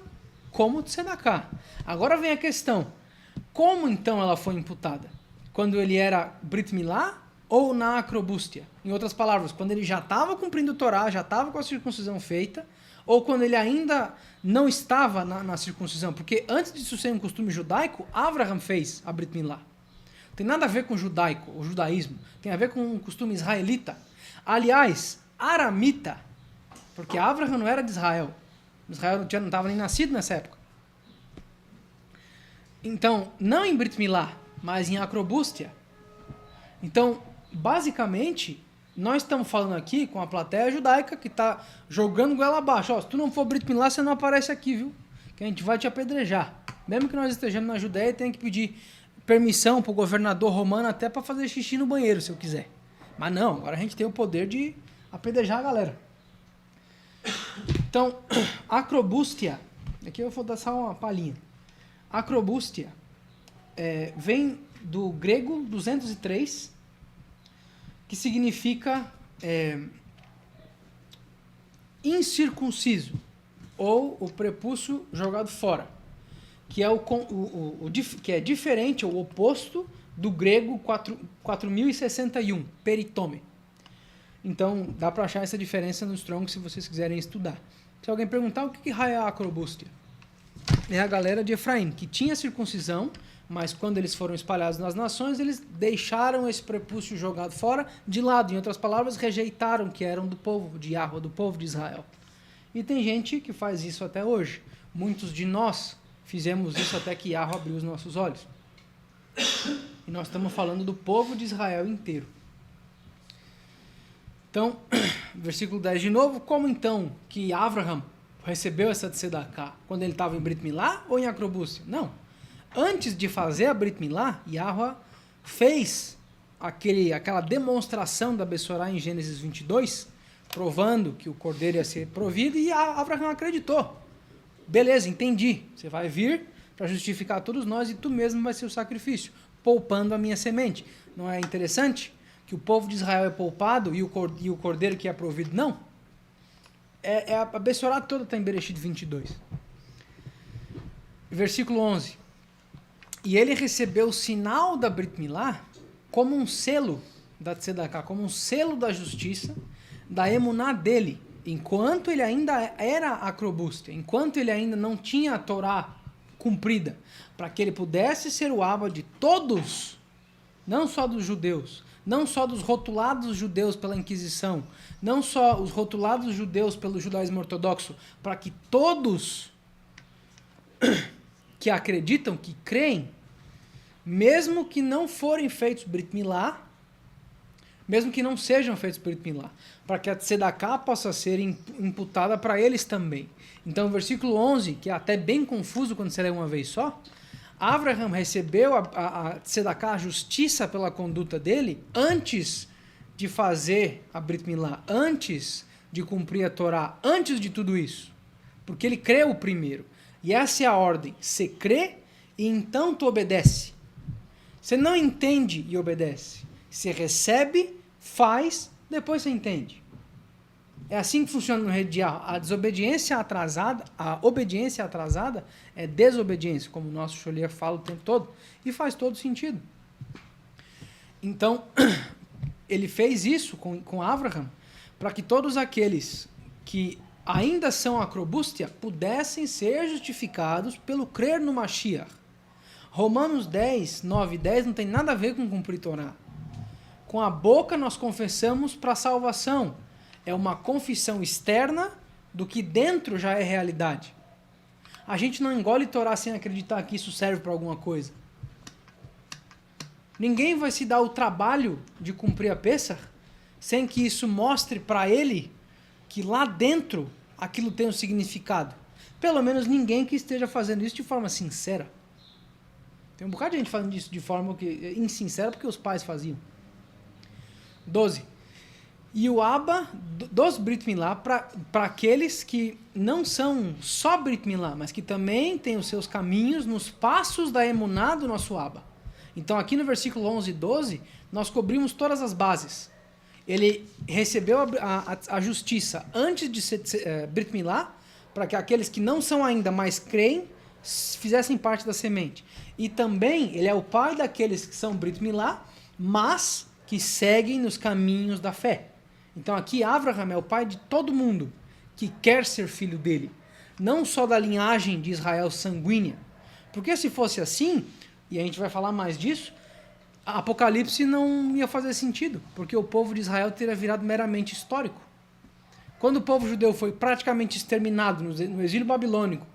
como Tzedaká. Agora vem a questão. Como então ela foi imputada? Quando ele era Brit Milá ou na acrobústia? Em outras palavras, quando ele já estava cumprindo o Torá, já estava com a circuncisão feita, ou quando ele ainda não estava na circuncisão? Porque antes disso ser um costume judaico, Avraham fez a Brit Milá. Não tem nada a ver com o judaico, o judaísmo. Tem a ver com um costume israelita. Aliás, aramita, porque Avraham não era de Israel. Israel não estava nem nascido nessa época. Então, não em Brit Milá, mas em acrobústia. Então, basicamente, nós estamos falando aqui com a plateia judaica que está jogando goela abaixo. Ó, se tu não for Brit Milá, você não aparece aqui, viu? Que a gente vai te apedrejar. Mesmo que nós estejamos na Judéia, tem que pedir permissão para o governador romano até para fazer xixi no banheiro, se eu quiser. Mas não, agora a gente tem o poder de apedrejar a galera. Então, acrobústia, aqui eu vou dar só uma palhinha. Acrobústia vem do grego 203, que significa incircunciso, ou o prepúcio jogado fora, que é, que é diferente, ou oposto do grego 4061, peritome. Então, dá para achar essa diferença no Strong se vocês quiserem estudar. Se alguém perguntar, o que raia a acrobústia? É a galera de Efraim, que tinha circuncisão, mas quando eles foram espalhados nas nações, eles deixaram esse prepúcio jogado fora de lado. Em outras palavras, rejeitaram que eram do povo de Yahweh, do povo de Israel. E tem gente que faz isso até hoje. Muitos de nós fizemos isso até que Yahweh abriu os nossos olhos. E nós estamos falando do povo de Israel inteiro. Então, versículo 10 de novo, como então que Avraham recebeu essa tzedakah? Quando ele estava em Brit Milá ou em acrobúcia? Não. Antes de fazer a Brit Milá, Yahweh fez aquela demonstração da Bessorá em Gênesis 22, provando que o cordeiro ia ser provido, e Avraham acreditou. Beleza, entendi. Você vai vir para justificar todos nós e tu mesmo vai ser o sacrifício, poupando a minha semente. Não é interessante que o povo de Israel é poupado e o cordeiro que é provido não? A Bessorá toda está em Bereshit 22. Versículo 11. E ele recebeu o sinal da Brit Milá como um selo da tzedakah, como um selo da justiça, da emuná dele, enquanto ele ainda era acrobústia, enquanto ele ainda não tinha a Torá cumprida, para que ele pudesse ser o Abba de todos, não só dos judeus, não só dos rotulados judeus pela Inquisição, não só os rotulados judeus pelo judaísmo ortodoxo, para que todos que acreditam, que creem, mesmo que não forem feitos Brit Milá, mesmo que não sejam feitos Brit Milá, para que a tzedakah possa ser imputada para eles também. Então, o versículo 11, que é até bem confuso quando você lê uma vez só, Avraham recebeu a tzedakah, a justiça pela conduta dele, antes de fazer a Brit Milá, antes de cumprir a Torá, antes de tudo isso. Porque ele creu primeiro. E essa é a ordem. Você crê e então tu obedece. Você não entende e obedece. Você recebe, faz, depois você entende. É assim que funciona no reino de Yahweh. A obediência atrasada é desobediência, como o nosso Sholiach fala o tempo todo, e faz todo sentido. Então, ele fez isso com Avraham, para que todos aqueles que ainda são acrobústia pudessem ser justificados pelo crer no Mashiach. Romanos 10, 9 e 10 não tem nada a ver com cumprir Torá. Com a boca nós confessamos para a salvação. É uma confissão externa do que dentro já é realidade. A gente não engole Torá sem acreditar que isso serve para alguma coisa. Ninguém vai se dar o trabalho de cumprir a Pessah sem que isso mostre para ele que lá dentro aquilo tem um significado. Pelo menos ninguém que esteja fazendo isso de forma sincera. Tem um bocado de gente fazendo isso de forma insincera porque os pais faziam. 12. E o Abba dos Brit Milá para aqueles que não são só Brit Milá, mas que também têm os seus caminhos nos passos da emuná do nosso Abba. Então aqui no versículo 11 e 12, nós cobrimos todas as bases. Ele recebeu a justiça antes de ser Brit Milá, para que aqueles que não são ainda, mas creem, fizessem parte da semente. E também ele é o pai daqueles que são Brit Milá, mas que seguem nos caminhos da fé. Então aqui Avraham é o pai de todo mundo que quer ser filho dele, não só da linhagem de Israel sanguínea. Porque se fosse assim, e a gente vai falar mais disso, a Apocalipse não ia fazer sentido, porque o povo de Israel teria virado meramente histórico. Quando o povo judeu foi praticamente exterminado no exílio babilônico,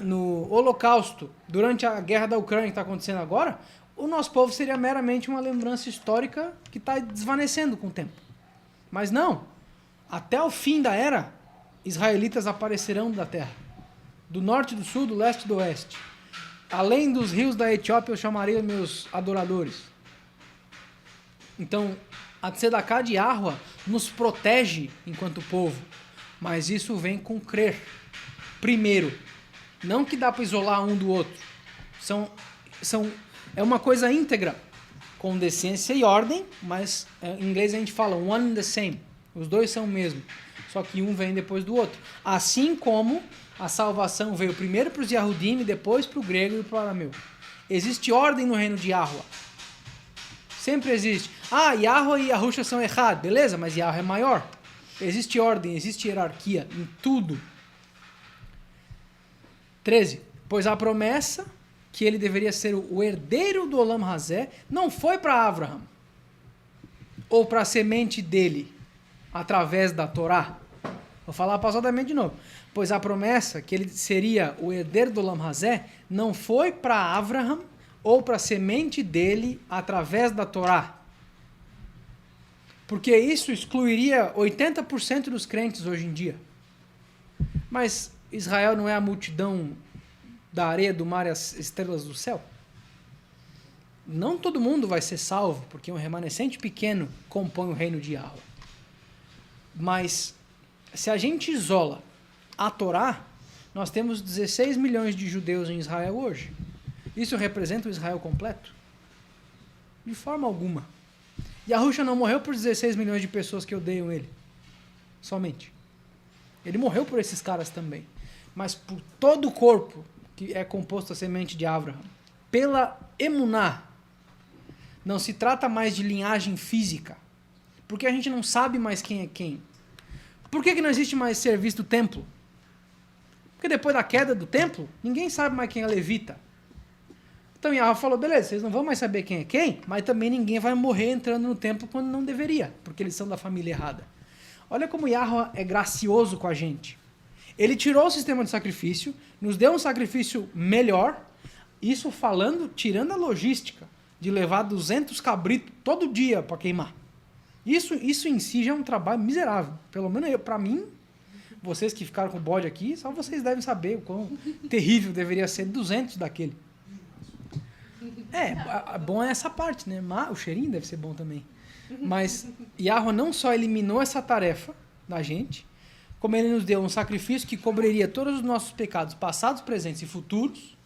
no Holocausto, durante a guerra da Ucrânia que está acontecendo agora, o nosso povo seria meramente uma lembrança histórica que está desvanecendo com o tempo. Mas não, até o fim da era, israelitas aparecerão da terra, do norte, do sul, do leste e do oeste. Além dos rios da Etiópia, eu chamaria meus adoradores. Então, a tzedakah de Yahweh nos protege enquanto povo, mas isso vem com crer. Primeiro, não que dá para isolar um do outro. É uma coisa íntegra, com decência e ordem, mas em inglês a gente fala one and the same. Os dois são o mesmo, só que um vem depois do outro. Assim como a salvação veio primeiro para os Yahudim, depois para o grego e para o arameu. Existe ordem no reino de Yahweh. Sempre existe. Yahweh e Yahusha são errados, beleza, mas Yahweh é maior. Existe ordem, existe hierarquia em tudo. 13. Pois a promessa que ele deveria ser o herdeiro do Olam Hazé não foi para Avraham ou para a semente dele através da Torá. Vou falar pausadamente de novo. Pois a promessa que ele seria o herdeiro do Olam Hazé não foi para Avraham ou para a semente dele através da Torá. Porque isso excluiria 80% dos crentes hoje em dia. Mas Israel não é a multidão da areia do mar e as estrelas do céu? Não todo mundo vai ser salvo, porque um remanescente pequeno compõe o reino de Yahweh. Mas se a gente isola a Torá, nós temos 16 milhões de judeus em Israel hoje. Isso representa o Israel completo? De forma alguma. Yahusha não morreu por 16 milhões de pessoas que odeiam ele. Somente. Ele morreu por esses caras também. Mas por todo o corpo que é composto da semente de Abraham. Pela emuná. Não se trata mais de linhagem física. Porque a gente não sabe mais quem é quem. Por que não existe mais serviço do templo? Porque depois da queda do templo, ninguém sabe mais quem é levita. Então Yahweh falou, beleza, vocês não vão mais saber quem é quem, mas também ninguém vai morrer entrando no templo quando não deveria, porque eles são da família errada. Olha como Yahweh é gracioso com a gente. Ele tirou o sistema de sacrifício, nos deu um sacrifício melhor, isso falando, tirando a logística de levar 200 cabritos todo dia para queimar. Isso em si já é um trabalho miserável. Pelo menos para mim, vocês que ficaram com o bode aqui, só vocês devem saber o quão terrível deveria ser 200 daquele. Bom é essa parte, né? Mas o cheirinho deve ser bom também. Mas Yahweh não só eliminou essa tarefa da gente, como ele nos deu um sacrifício que cobriria todos os nossos pecados passados, presentes e futuros.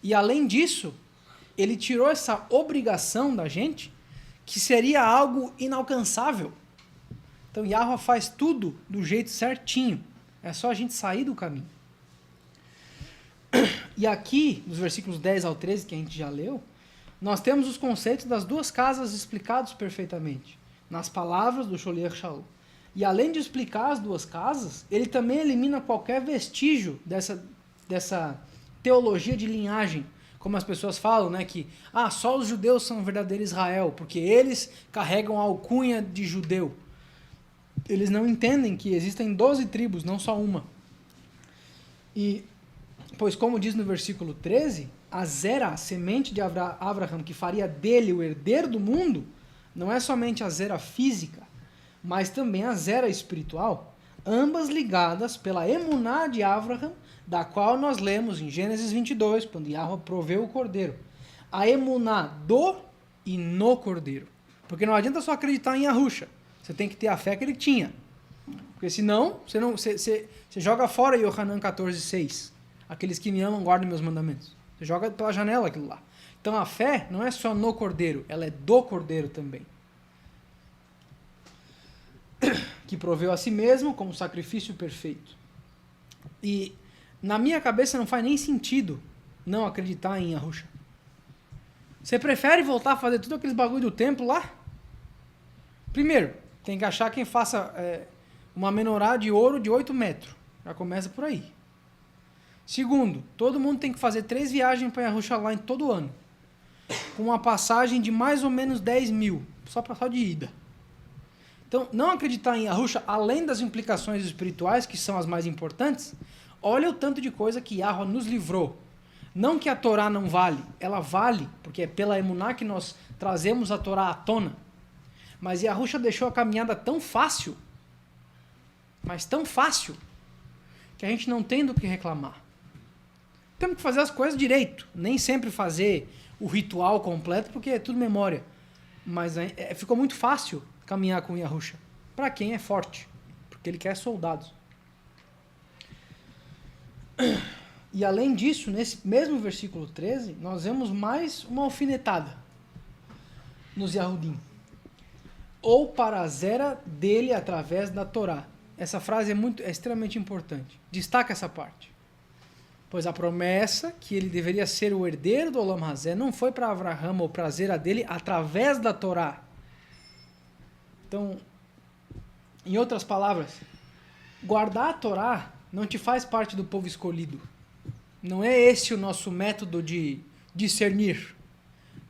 E além disso, ele tirou essa obrigação da gente, que seria algo inalcançável. Então Yahweh faz tudo do jeito certinho. É só a gente sair do caminho. E aqui, nos versículos 10 ao 13, que a gente já leu, nós temos os conceitos das duas casas explicados perfeitamente, nas palavras do Sholiach Shaul. E além de explicar as duas casas, ele também elimina qualquer vestígio dessa teologia de linhagem, como as pessoas falam, né, que só os judeus são o verdadeiro Israel, porque eles carregam a alcunha de judeu. Eles não entendem que existem 12 tribos, não só uma. E pois, como diz no versículo 13, a Zera, a semente de Abraham, que faria dele o herdeiro do mundo, não é somente a Zera física, mas também a Zera espiritual, ambas ligadas pela emuná de Abraham, da qual nós lemos em Gênesis 22, quando Yahweh proveu o cordeiro. A emuná do e no cordeiro. Porque não adianta só acreditar em Yahusha, você tem que ter a fé que ele tinha. Porque senão, você joga fora Yohanan 14:6. Aqueles que me amam guardam meus mandamentos. Você joga pela janela aquilo lá. Então a fé não é só no cordeiro, ela é do cordeiro também. Que proveu a si mesmo como sacrifício perfeito. E na minha cabeça não faz nem sentido não acreditar em Yahusha. Você prefere voltar a fazer tudo aqueles bagulho do templo lá? Primeiro, tem que achar quem faça uma menorá de ouro de 8 metros. Já começa por aí. Segundo, todo mundo tem que fazer 3 viagens para Yerushalayim todo ano. Com uma passagem de mais ou menos 10 mil. Só de ida. Então, não acreditar em Yahusha, além das implicações espirituais, que são as mais importantes, olha o tanto de coisa que Yahweh nos livrou. Não que a Torá não vale. Ela vale, porque é pela emuná que nós trazemos a Torá à tona. Mas Yahusha deixou a caminhada tão fácil, mas tão fácil, que a gente não tem do que reclamar. Temos que fazer as coisas direito. Nem sempre fazer o ritual completo, porque é tudo memória. Mas ficou muito fácil caminhar com Yahusha. Para quem é forte. Porque ele quer soldados. E além disso, nesse mesmo versículo 13, nós vemos mais uma alfinetada nos Yahudim. Ou para a zera dele através da Torá. Essa frase é extremamente importante. Destaca essa parte. Pois a promessa que ele deveria ser o herdeiro do Olam Hazé não foi para Avraham ou para a zera dele através da Torá. Então, em outras palavras, guardar a Torá não te faz parte do povo escolhido. Não é esse o nosso método de discernir.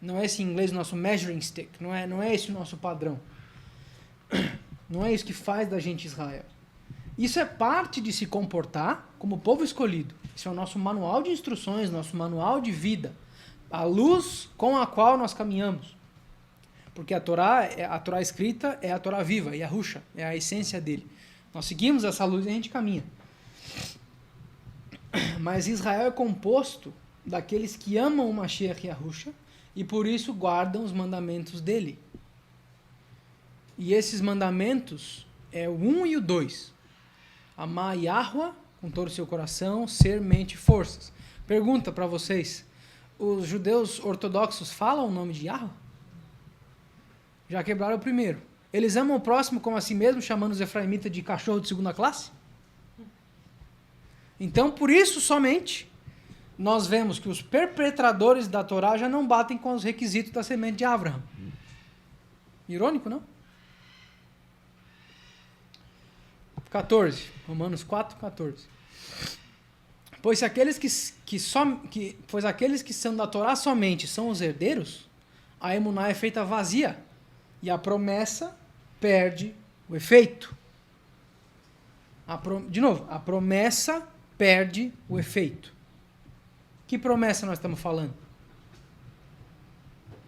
Não é esse em inglês o nosso measuring stick. Não é esse o nosso padrão. Não é isso que faz da gente Israel. Isso é parte de se comportar como povo escolhido. Isso é o nosso manual de instruções, nosso manual de vida. A luz com a qual nós caminhamos. Porque a Torá escrita é a Torá viva, e a Yahusha, é a essência dele. Nós seguimos essa luz e a gente caminha. Mas Israel é composto daqueles que amam o Mashiach Yahusha e por isso guardam os mandamentos dele. E esses mandamentos é o 1 e o 2. Amar Yahweh com todo o seu coração, ser, mente e forças. Pergunta para vocês, os judeus ortodoxos falam o nome de Yahweh? Já quebraram o primeiro. Eles amam o próximo como a si mesmo, chamando os efraimitas de cachorro de segunda classe? Então, por isso somente, nós vemos que os perpetradores da Torá já não batem com os requisitos da semente de Abraham. Irônico, não? 14. Romanos 4, 14. Pois aqueles que são da Torá somente são os herdeiros, a emuná é feita vazia e a promessa perde o efeito. De novo, a promessa perde o efeito. Que promessa nós estamos falando?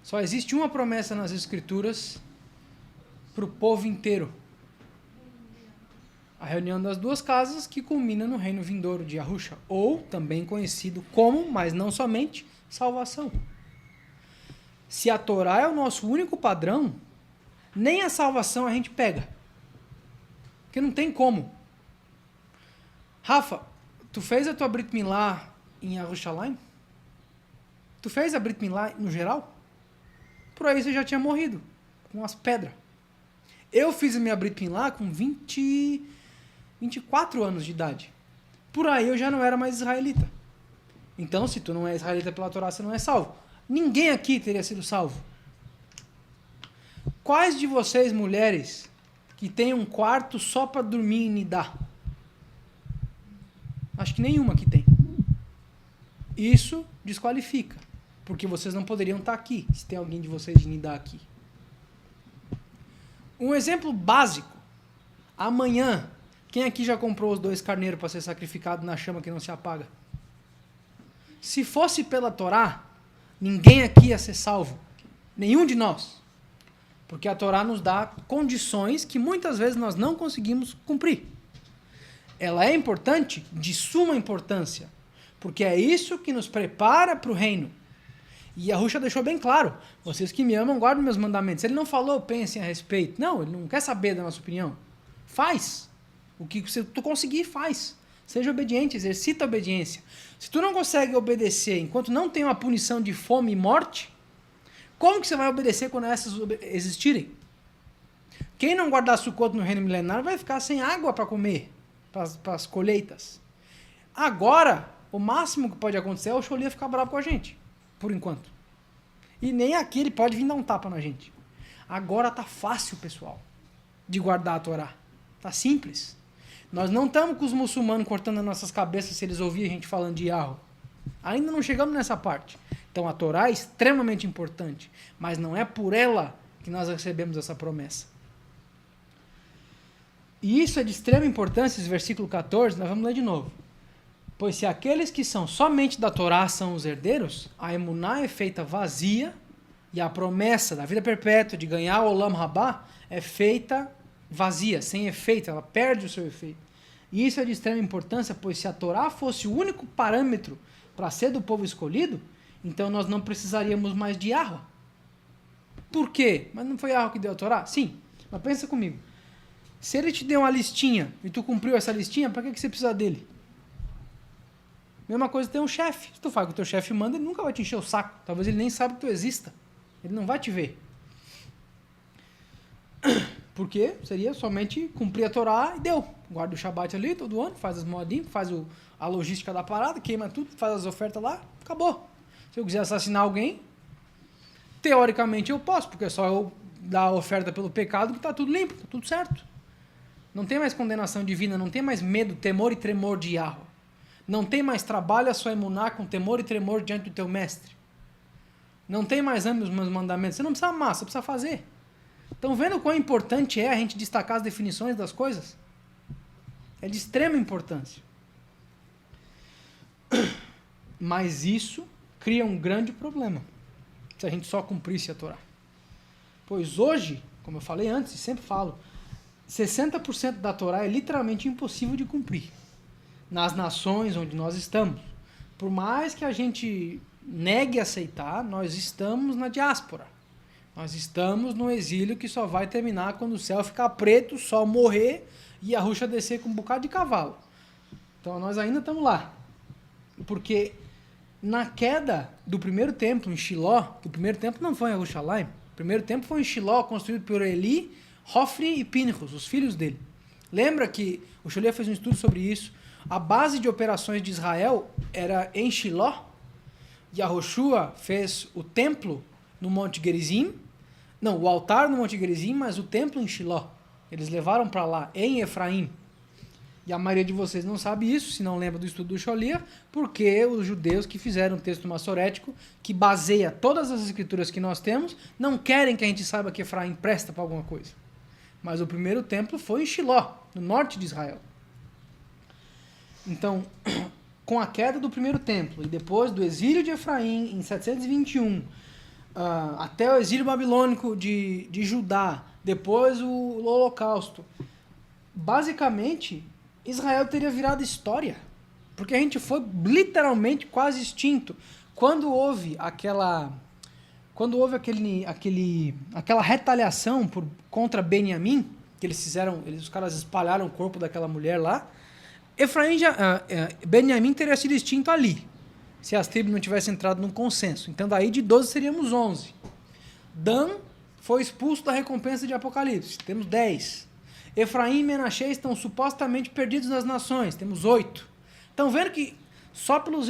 Só existe uma promessa nas Escrituras para o povo inteiro. A reunião das duas casas que culmina no reino vindouro de Yahusha, ou também conhecido como, mas não somente, salvação. Se a Torá é o nosso único padrão, nem a salvação a gente pega. Porque não tem como. Rafa, tu fez a tua Brit Milá em Yerushalayim? Tu fez a Brit Milá no geral? Por aí você já tinha morrido, com as pedras. Eu fiz a minha Brit Milá com 24 anos de idade. Por aí eu já não era mais israelita. Então, se tu não é israelita pela Torá, você não é salvo. Ninguém aqui teria sido salvo. Quais de vocês, mulheres, que tem um quarto só para dormir em Nidá? Acho que nenhuma que tem. Isso desqualifica, porque vocês não poderiam estar aqui, se tem alguém de vocês de Nidá aqui. Um exemplo básico. Amanhã, quem aqui já comprou os 2 carneiros para ser sacrificado na chama que não se apaga? Se fosse pela Torá, ninguém aqui ia ser salvo. Nenhum de nós. Porque a Torá nos dá condições que muitas vezes nós não conseguimos cumprir. Ela é importante, de suma importância, porque é isso que nos prepara para o reino. E Yahusha deixou bem claro, vocês que me amam, guardem meus mandamentos. Ele não falou, pensem a respeito. Não, ele não quer saber da nossa opinião. Faz. O que tu conseguir, faz. Seja obediente, exercita a obediência. Se tu não consegue obedecer enquanto não tem uma punição de fome e morte, como que você vai obedecer quando essas existirem? Quem não guardar Sukkot no reino milenar vai ficar sem água para comer, para as colheitas. Agora, o máximo que pode acontecer é o Sholiach ficar bravo com a gente, por enquanto. E nem aqui ele pode vir dar um tapa na gente. Agora tá fácil, pessoal, de guardar a Torá. Tá simples. Nós não estamos com os muçulmanos cortando as nossas cabeças se eles ouvirem a gente falando de Yahweh. Ainda não chegamos nessa parte. Então a Torá é extremamente importante, mas não é por ela que nós recebemos essa promessa. E isso é de extrema importância, esse versículo 14, nós vamos ler de novo. Pois se aqueles que são somente da Torá são os herdeiros, a emuná é feita vazia e a promessa da vida perpétua de ganhar o Olam Rabá é feita vazia, sem efeito, ela perde o seu efeito. E isso é de extrema importância, pois se a Torá fosse o único parâmetro para ser do povo escolhido, então nós não precisaríamos mais de Yahweh. Por quê? Mas não foi Yahweh que deu a Torá? Sim, mas pensa comigo. Se ele te deu uma listinha e tu cumpriu essa listinha, para que você precisa dele? Mesma coisa tem um chefe. Se tu faz o que o teu chefe manda, ele nunca vai te encher o saco. Talvez ele nem saiba que tu exista. Ele não vai te ver. Porque seria somente cumprir a Torá e deu. Guarda o Shabat ali todo ano, faz as moedinhas, faz a logística da parada, queima tudo, faz as ofertas lá, acabou. Se eu quiser assassinar alguém, teoricamente eu posso, porque é só eu dar a oferta pelo pecado que está tudo limpo, está tudo certo. Não tem mais condenação divina, não tem mais medo, temor e tremor de Yahweh. Não tem mais trabalho a sua emuná com temor e tremor diante do teu mestre. Não tem mais ame os meus mandamentos. Você não precisa amar, você precisa fazer. Estão vendo quão importante é a gente destacar as definições das coisas? É de extrema importância. Mas isso cria um grande problema, se a gente só cumprisse a Torá. Pois hoje, como eu falei antes e sempre falo, 60% da Torá é literalmente impossível de cumprir nas nações onde nós estamos. Por mais que a gente negue aceitar, nós estamos na diáspora. Nós estamos no exílio que só vai terminar quando o céu ficar preto, o sol morrer e a Ruxa descer com um bocado de cavalo. Então nós ainda estamos lá. Porque na queda do primeiro templo em Shiló, que o primeiro templo não foi em Jerusalém, o primeiro templo foi em Shiló, construído por Eli, Hofni e Pinchas, os filhos dele. Lembra que o Sholiach fez um estudo sobre isso? A base de operações de Israel era em Shiló. Yahoshua fez o templo no Monte Gerizim. Não, o altar no Monte Gerizim, mas o templo em Shiló. Eles levaram para lá, em Efraim. E a maioria de vocês não sabe isso, se não lembra do estudo do Sholiach, porque os judeus que fizeram um texto massorético, que baseia todas as escrituras que nós temos, não querem que a gente saiba que Efraim presta para alguma coisa. Mas o primeiro templo foi em Shiló, no norte de Israel. Então, com a queda do primeiro templo e depois do exílio de Efraim em 721, até o exílio babilônico de Judá, depois o Holocausto, basicamente Israel teria virado história, porque a gente foi literalmente quase extinto. Quando houve aquela retaliação contra Benjamim, que os caras espalharam o corpo daquela mulher lá, Benjamim teria sido extinto ali, se as tribos não tivessem entrado num consenso. Então daí de 12 seríamos 11. Dan foi expulso da recompensa de Apocalipse, temos 10. Efraim e Menaxé estão supostamente perdidos nas nações, temos 8. Estão vendo que só pelos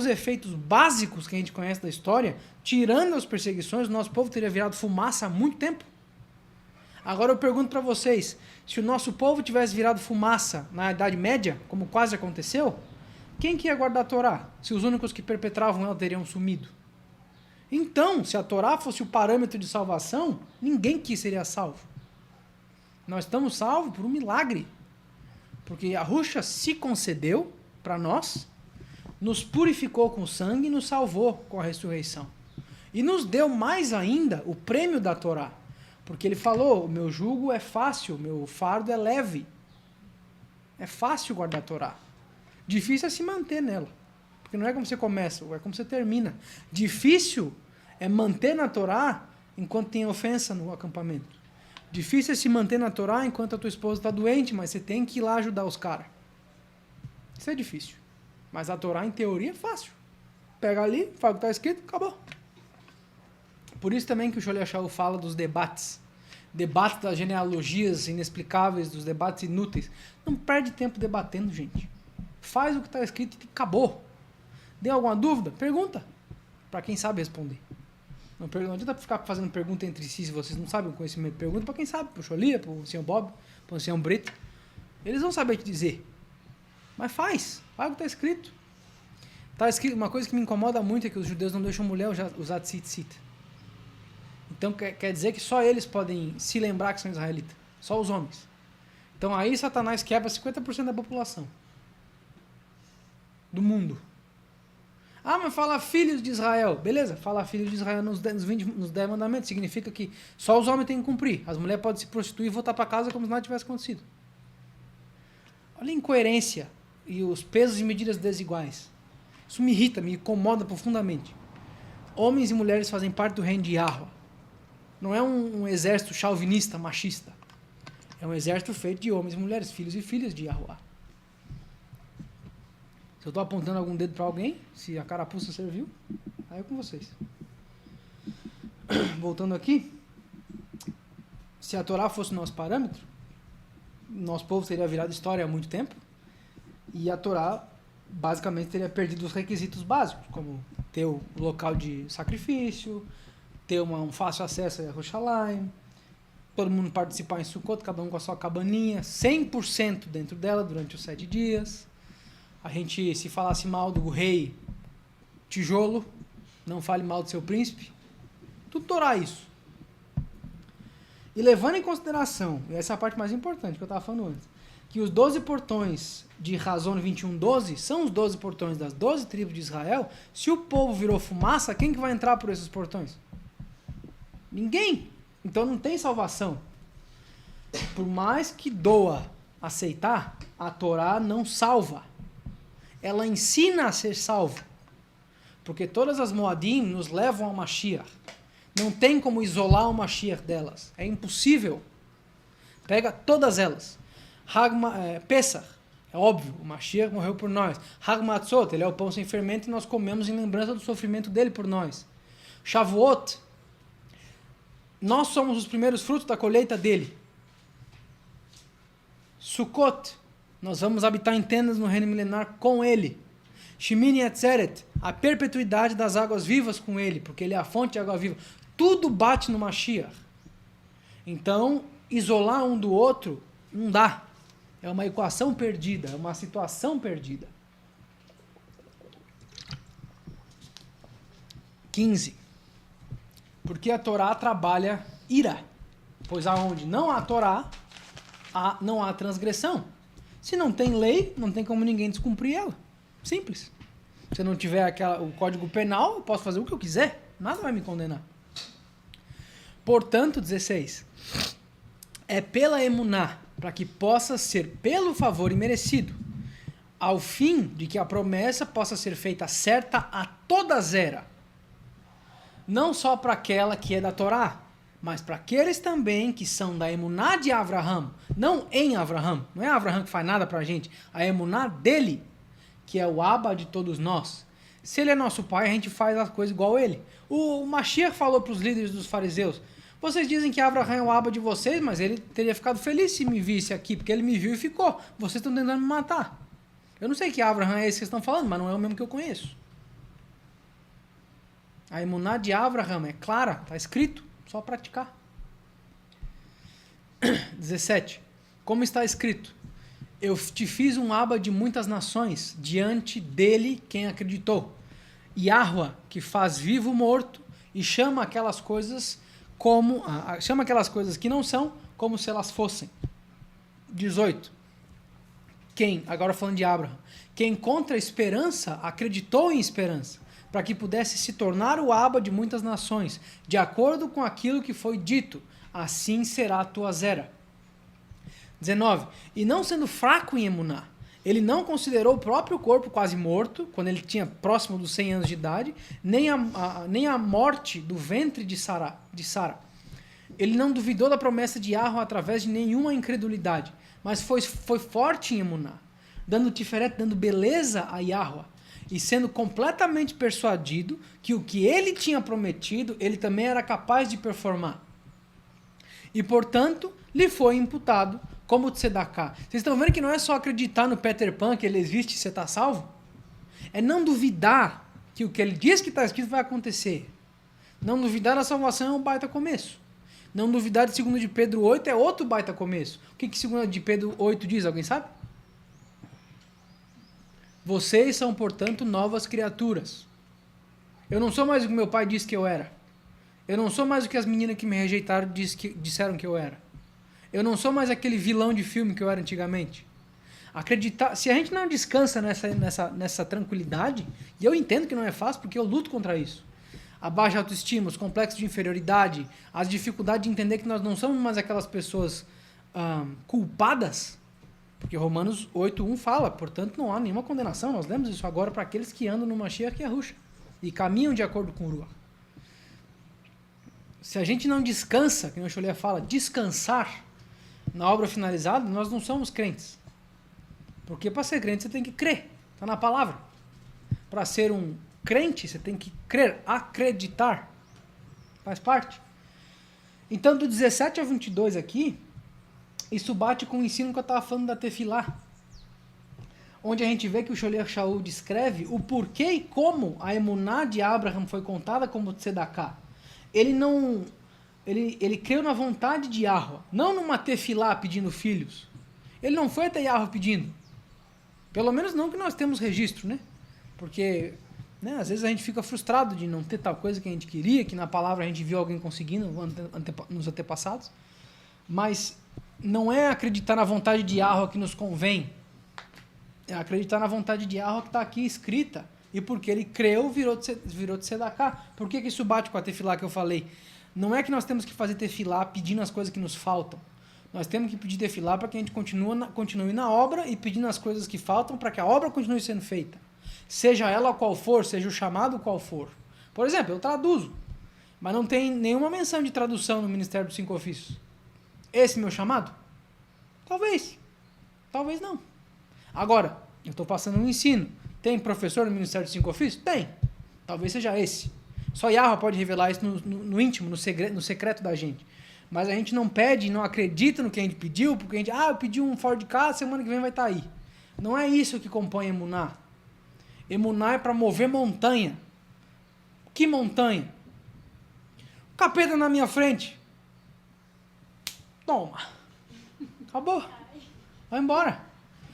efeitos básicos que a gente conhece da história, tirando as perseguições, o nosso povo teria virado fumaça há muito tempo? Agora eu pergunto para vocês, se o nosso povo tivesse virado fumaça na Idade Média, como quase aconteceu, quem que ia guardar a Torá? Se os únicos que perpetravam ela teriam sumido. Então, se a Torá fosse o parâmetro de salvação, ninguém aqui seria salvo. Nós estamos salvos por um milagre. Porque a Ruxa se concedeu para nós, nos purificou com sangue e nos salvou com a ressurreição. E nos deu mais ainda o prêmio da Torá. Porque ele falou, o meu jugo é fácil, o meu fardo é leve. É fácil guardar a Torá. Difícil é se manter nela. Porque não é como você começa, é como você termina. Difícil é manter na Torá enquanto tem ofensa no acampamento. Difícil é se manter na Torá enquanto a tua esposa está doente, mas você tem que ir lá ajudar os caras. Isso é difícil. Mas a Torá, em teoria, é fácil. Pega ali, fala o que está escrito, acabou. Por isso também que o Sholiach Shaul fala dos debates. Debates das genealogias inexplicáveis, dos debates inúteis. Não perde tempo debatendo, gente. Faz o que está escrito e acabou. Deu alguma dúvida? Pergunta. Para quem sabe responder. Não adianta ficar fazendo pergunta entre si se vocês não sabem o conhecimento. Pergunta para quem sabe. Para o Sholiach, para o Sr. Bob, para o Sr. Brito. Eles vão saber te dizer. Mas faz o que está escrito. Está escrito. Uma coisa que me incomoda muito é que os judeus não deixam mulher usar tzitzit. Então quer dizer que só eles podem se lembrar que são israelitas. Só os homens. Então aí Satanás quebra 50% da população. Do mundo. Ah, mas fala filhos de Israel. Beleza, fala filhos de Israel nos 10 mandamentos. Significa que só os homens têm que cumprir. As mulheres podem se prostituir e voltar para casa como se nada tivesse acontecido. Olha a incoerência e os pesos e medidas desiguais. Isso me irrita, me incomoda profundamente. Homens e mulheres fazem parte do reino de Yahweh. Não é um exército chauvinista, machista. É um exército feito de homens e mulheres, filhos e filhas de Yahweh. Se eu estou apontando algum dedo para alguém, se a carapuça serviu, aí é com vocês. Voltando aqui, se a Torá fosse o nosso parâmetro, nosso povo teria virado história há muito tempo, e a Torá basicamente teria perdido os requisitos básicos, como ter o local de sacrifício, ter um fácil acesso a Jerusalém, todo mundo participar em Sukkot, cada um com a sua cabaninha, 100% dentro dela durante os 7 dias. A gente, se falasse mal do rei tijolo, não fale mal do seu príncipe. Tudo Torá isso. E levando em consideração, e essa é a parte mais importante que eu estava falando antes, que os 12 portões de Razon 21:12 são os 12 portões das 12 tribos de Israel. Se o povo virou fumaça, quem que vai entrar por esses portões? Ninguém. Então não tem salvação. Por mais que doa aceitar, a Torá não salva. Ela ensina a ser salvo. Porque todas as Moadim nos levam ao Mashiach. Não tem como isolar o Mashiach delas. É impossível. Pega todas elas. Pesach, é óbvio, o Mashiach morreu por nós. Hag Matzot, ele é o pão sem fermento e nós comemos em lembrança do sofrimento dele por nós. Shavuot, nós somos os primeiros frutos da colheita dele. Sukkot, nós vamos habitar em tendas no reino milenar com ele. Shemini Atzeret, a perpetuidade das águas vivas com ele, porque ele é a fonte de água viva. Tudo bate no Mashiach. Então, isolar um do outro não dá. É uma equação perdida, é uma situação perdida. 15. Porque a Torá trabalha ira. Pois aonde não há Torá, não há transgressão. Se não tem lei, não tem como ninguém descumprir ela. Simples. Se eu não tiver o código penal, eu posso fazer o que eu quiser. Nada vai me condenar. Portanto, 16. É pela emuná, para que possa ser pelo favor imerecido, ao fim de que a promessa possa ser feita certa a toda zera. Não só para aquela que é da Torá, mas para aqueles também que são da emuná de Avraham, não em Avraham. Não é Avraham que faz nada para a gente, a emuná dele, que é o Abba de todos nós. Se ele é nosso pai, a gente faz as coisas igual a ele. O Mashiach falou para os líderes dos fariseus: vocês dizem que Avraham é o Abba de vocês, mas ele teria ficado feliz se me visse aqui, porque ele me viu e ficou. Vocês estão tentando me matar. Eu não sei que Avraham é esse que vocês estão falando, mas não é o mesmo que eu conheço. A emuná de Avraham é clara, está escrito, só praticar. 17. Como está escrito: eu te fiz um Abba de muitas nações, diante dele quem acreditou. Yahweh, que faz vivo o morto, e chama aquelas coisas que não são como se elas fossem. 18. Agora falando de Abraham, quem contra a esperança acreditou em esperança, para que pudesse se tornar o Abba de muitas nações, de acordo com aquilo que foi dito, assim será a tua zera. 19. E não sendo fraco em emuná, ele não considerou o próprio corpo quase morto, quando ele tinha próximo dos 100 anos de idade, nem a morte do ventre de Sara. Ele não duvidou da promessa de Yahweh através de nenhuma incredulidade, mas foi forte em emuná, dando tiferet, dando beleza a Yahweh, e sendo completamente persuadido que o que ele tinha prometido, ele também era capaz de performar. E, portanto, lhe foi imputado como tzedakah. Vocês estão vendo que não é só acreditar no Peter Pan, que ele existe e você está salvo? É não duvidar que o que ele diz que está escrito vai acontecer. Não duvidar da salvação é um baita começo. Não duvidar de 2 de Pedro 8 é outro baita começo. O que 2 de Pedro 8 diz? Alguém sabe? Vocês são, portanto, novas criaturas. Eu não sou mais o que meu pai disse que eu era. Eu não sou mais o que as meninas que me rejeitaram disseram que eu era. Eu não sou mais aquele vilão de filme que eu era antigamente. Acreditar, se a gente não descansa nessa tranquilidade, e eu entendo que não é fácil, porque eu luto contra isso. A baixa autoestima, os complexos de inferioridade, as dificuldades de entender que nós não somos mais aquelas pessoas culpadas, porque Romanos 8.1 fala, portanto não há nenhuma condenação. Nós lemos isso agora para aqueles que andam no Mashiach e Yahushua e caminham de acordo com o Ruach. Se a gente não descansa, como o Sholia fala, descansar na obra finalizada, nós não somos crentes. Porque para ser crente você tem que crer, está na palavra. Para ser um crente você tem que crer, acreditar, faz parte. Então do 17 a 22 aqui, isso bate com o ensino que eu estava falando da Tefilá, onde a gente vê que o Sholia Shaul descreve o porquê e como a emuná de Abraham foi contada como tzedakah. Ele creu na vontade de Yahweh, não numa Tefilá pedindo filhos. Ele não foi até Yahweh pedindo. Pelo menos não que nós temos registro, né? Porque às vezes a gente fica frustrado de não ter tal coisa que a gente queria, que na palavra a gente viu alguém conseguindo nos antepassados. Mas não é acreditar na vontade de Yahweh que nos convém. É acreditar na vontade de Yahweh que está aqui escrita E porque ele creu, virou de Sedaká. Por que isso bate com a tefilá que eu falei? Não é que nós temos que fazer tefilá pedindo as coisas que nos faltam. Nós temos que pedir tefilá para que a gente continue na obra e pedindo as coisas que faltam para que a obra continue sendo feita. Seja ela qual for, seja o chamado qual for. Por exemplo, eu traduzo, mas não tem nenhuma menção de tradução no Ministério dos Cinco Ofícios. Esse meu chamado? Talvez. Talvez não. Agora, eu estou passando um ensino. Tem professor no Ministério dos Cinco Ofícios? Tem. Talvez seja esse. Só Yahweh pode revelar isso no íntimo, no secreto da gente. Mas a gente não pede, não acredita no que a gente pediu, porque a gente, eu pedi um fora de casa, semana que vem vai estar aí. Não é isso que compõe Emuná. Emuná é para mover montanha. Que montanha? O capeta na minha frente. Toma. Acabou. Vai embora.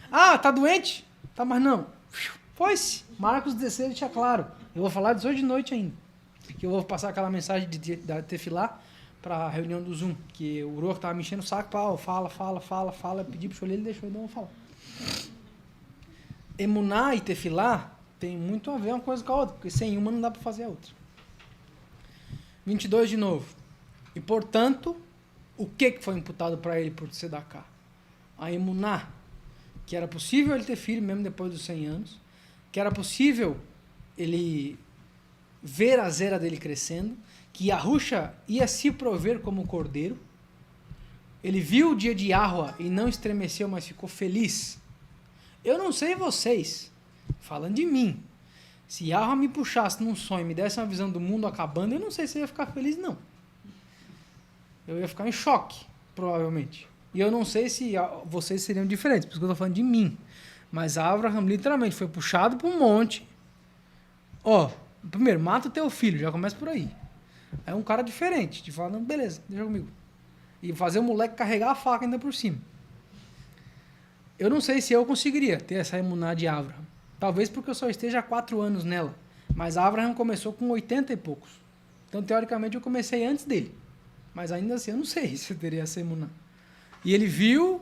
Tá doente? Tá, mas não. Foi-se. Marcos 16 deixa claro. Eu vou falar disso hoje de noite ainda. Que eu vou passar aquela mensagem da tefilá para a reunião do Zoom. Que o Uruach estava me enchendo o saco. Fala. Pedi pro Xolê, ele deixou, então eu vou falar. Emuná e tefilá tem muito a ver uma coisa com a outra. Porque sem uma não dá para fazer a outra. 22 de novo. E portanto, o que foi imputado para ele por Sedaká? A emuná. Que era possível ele ter filho mesmo depois dos 100 anos. Que era possível ele ver a zera dele crescendo. Que Yahusha ia se prover como um cordeiro. Ele viu o dia de Yahweh e não estremeceu, mas ficou feliz. Eu não sei vocês, falando de mim. Se Yahweh me puxasse num sonho e me desse uma visão do mundo acabando, eu não sei se eu ia ficar feliz, não. Eu ia ficar em choque, provavelmente. E eu não sei se vocês seriam diferentes, por isso que eu estou falando de mim. Mas Abraham literalmente foi puxado para um monte. Primeiro, mata o teu filho, já começa por aí. Aí um cara diferente, te fala, não, beleza, deixa comigo. E fazer o moleque carregar a faca ainda por cima. Eu não sei se eu conseguiria ter essa emuná de Abraham. Talvez porque eu só esteja há 4 anos nela. Mas Abraham começou com 80 e poucos. Então, teoricamente, eu comecei antes dele. Mas ainda assim, eu não sei se eu teria essa emuná. E ele viu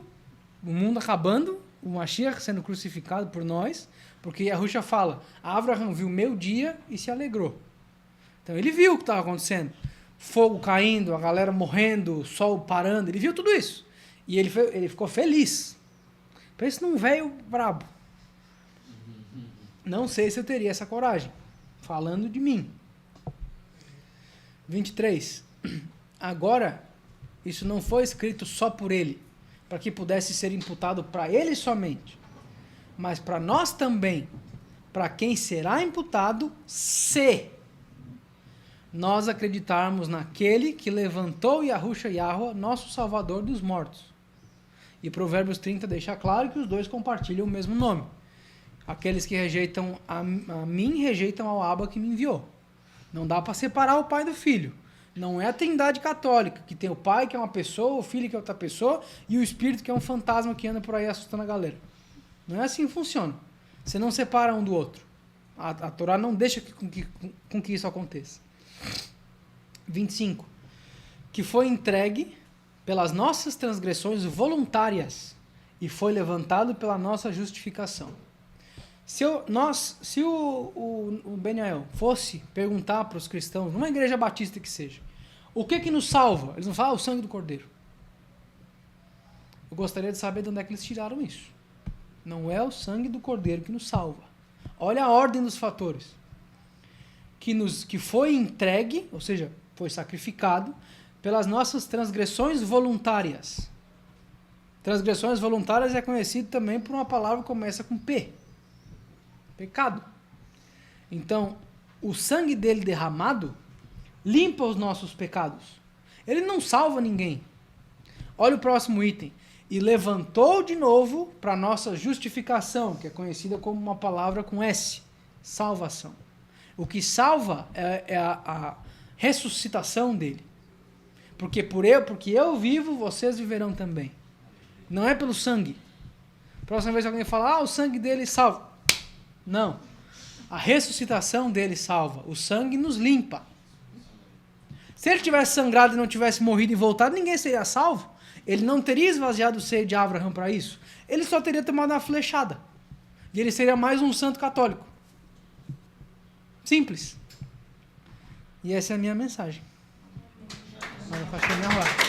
o mundo acabando, o Mashiach sendo crucificado por nós, porque Yahusha fala, Abraham viu meu dia e se alegrou. Então, ele viu o que estava acontecendo. Fogo caindo, a galera morrendo, o sol parando, ele viu tudo isso. E ele ficou feliz. Pensa num velho brabo. Não sei se eu teria essa coragem. Falando de mim. 23. Agora, isso não foi escrito só por ele, para que pudesse ser imputado para ele somente, mas para nós também, para quem será imputado, se nós acreditarmos naquele que levantou Yahusha Yahweh, nosso Salvador dos mortos. E Provérbios 30 deixa claro que os dois compartilham o mesmo nome. Aqueles que rejeitam a mim, rejeitam ao Abba que me enviou. Não dá para separar o pai do filho. Não é a Trindade católica, que tem o pai, que é uma pessoa, o filho, que é outra pessoa, e o espírito, que é um fantasma que anda por aí assustando a galera. Não é assim que funciona. Você não separa um do outro. A Torá não deixa com que isso aconteça. 25. Que foi entregue pelas nossas transgressões voluntárias e foi levantado pela nossa justificação. Se o Beniel fosse perguntar para os cristãos, numa igreja batista que seja, o que nos salva? Eles vão falar o sangue do Cordeiro. Eu gostaria de saber de onde é que eles tiraram isso. Não é o sangue do Cordeiro que nos salva. Olha a ordem dos fatores. Que foi entregue, ou seja, foi sacrificado, pelas nossas transgressões voluntárias. Transgressões voluntárias é conhecido também por uma palavra que começa com P. Pecado. Então, o sangue dele derramado limpa os nossos pecados. Ele não salva ninguém. Olha o próximo item. E levantou de novo para a nossa justificação, que é conhecida como uma palavra com S. Salvação. O que salva é a ressuscitação dele. Porque eu vivo, vocês viverão também. Não é pelo sangue. Próxima vez que alguém falar, o sangue dele salva. Não. A ressuscitação dele salva. O sangue nos limpa. Se ele tivesse sangrado e não tivesse morrido e voltado, ninguém seria salvo. Ele não teria esvaziado o seio de Abraham para isso. Ele só teria tomado uma flechada. E ele seria mais um santo católico. Simples. E essa é a minha mensagem. Mas não faço a minha hora.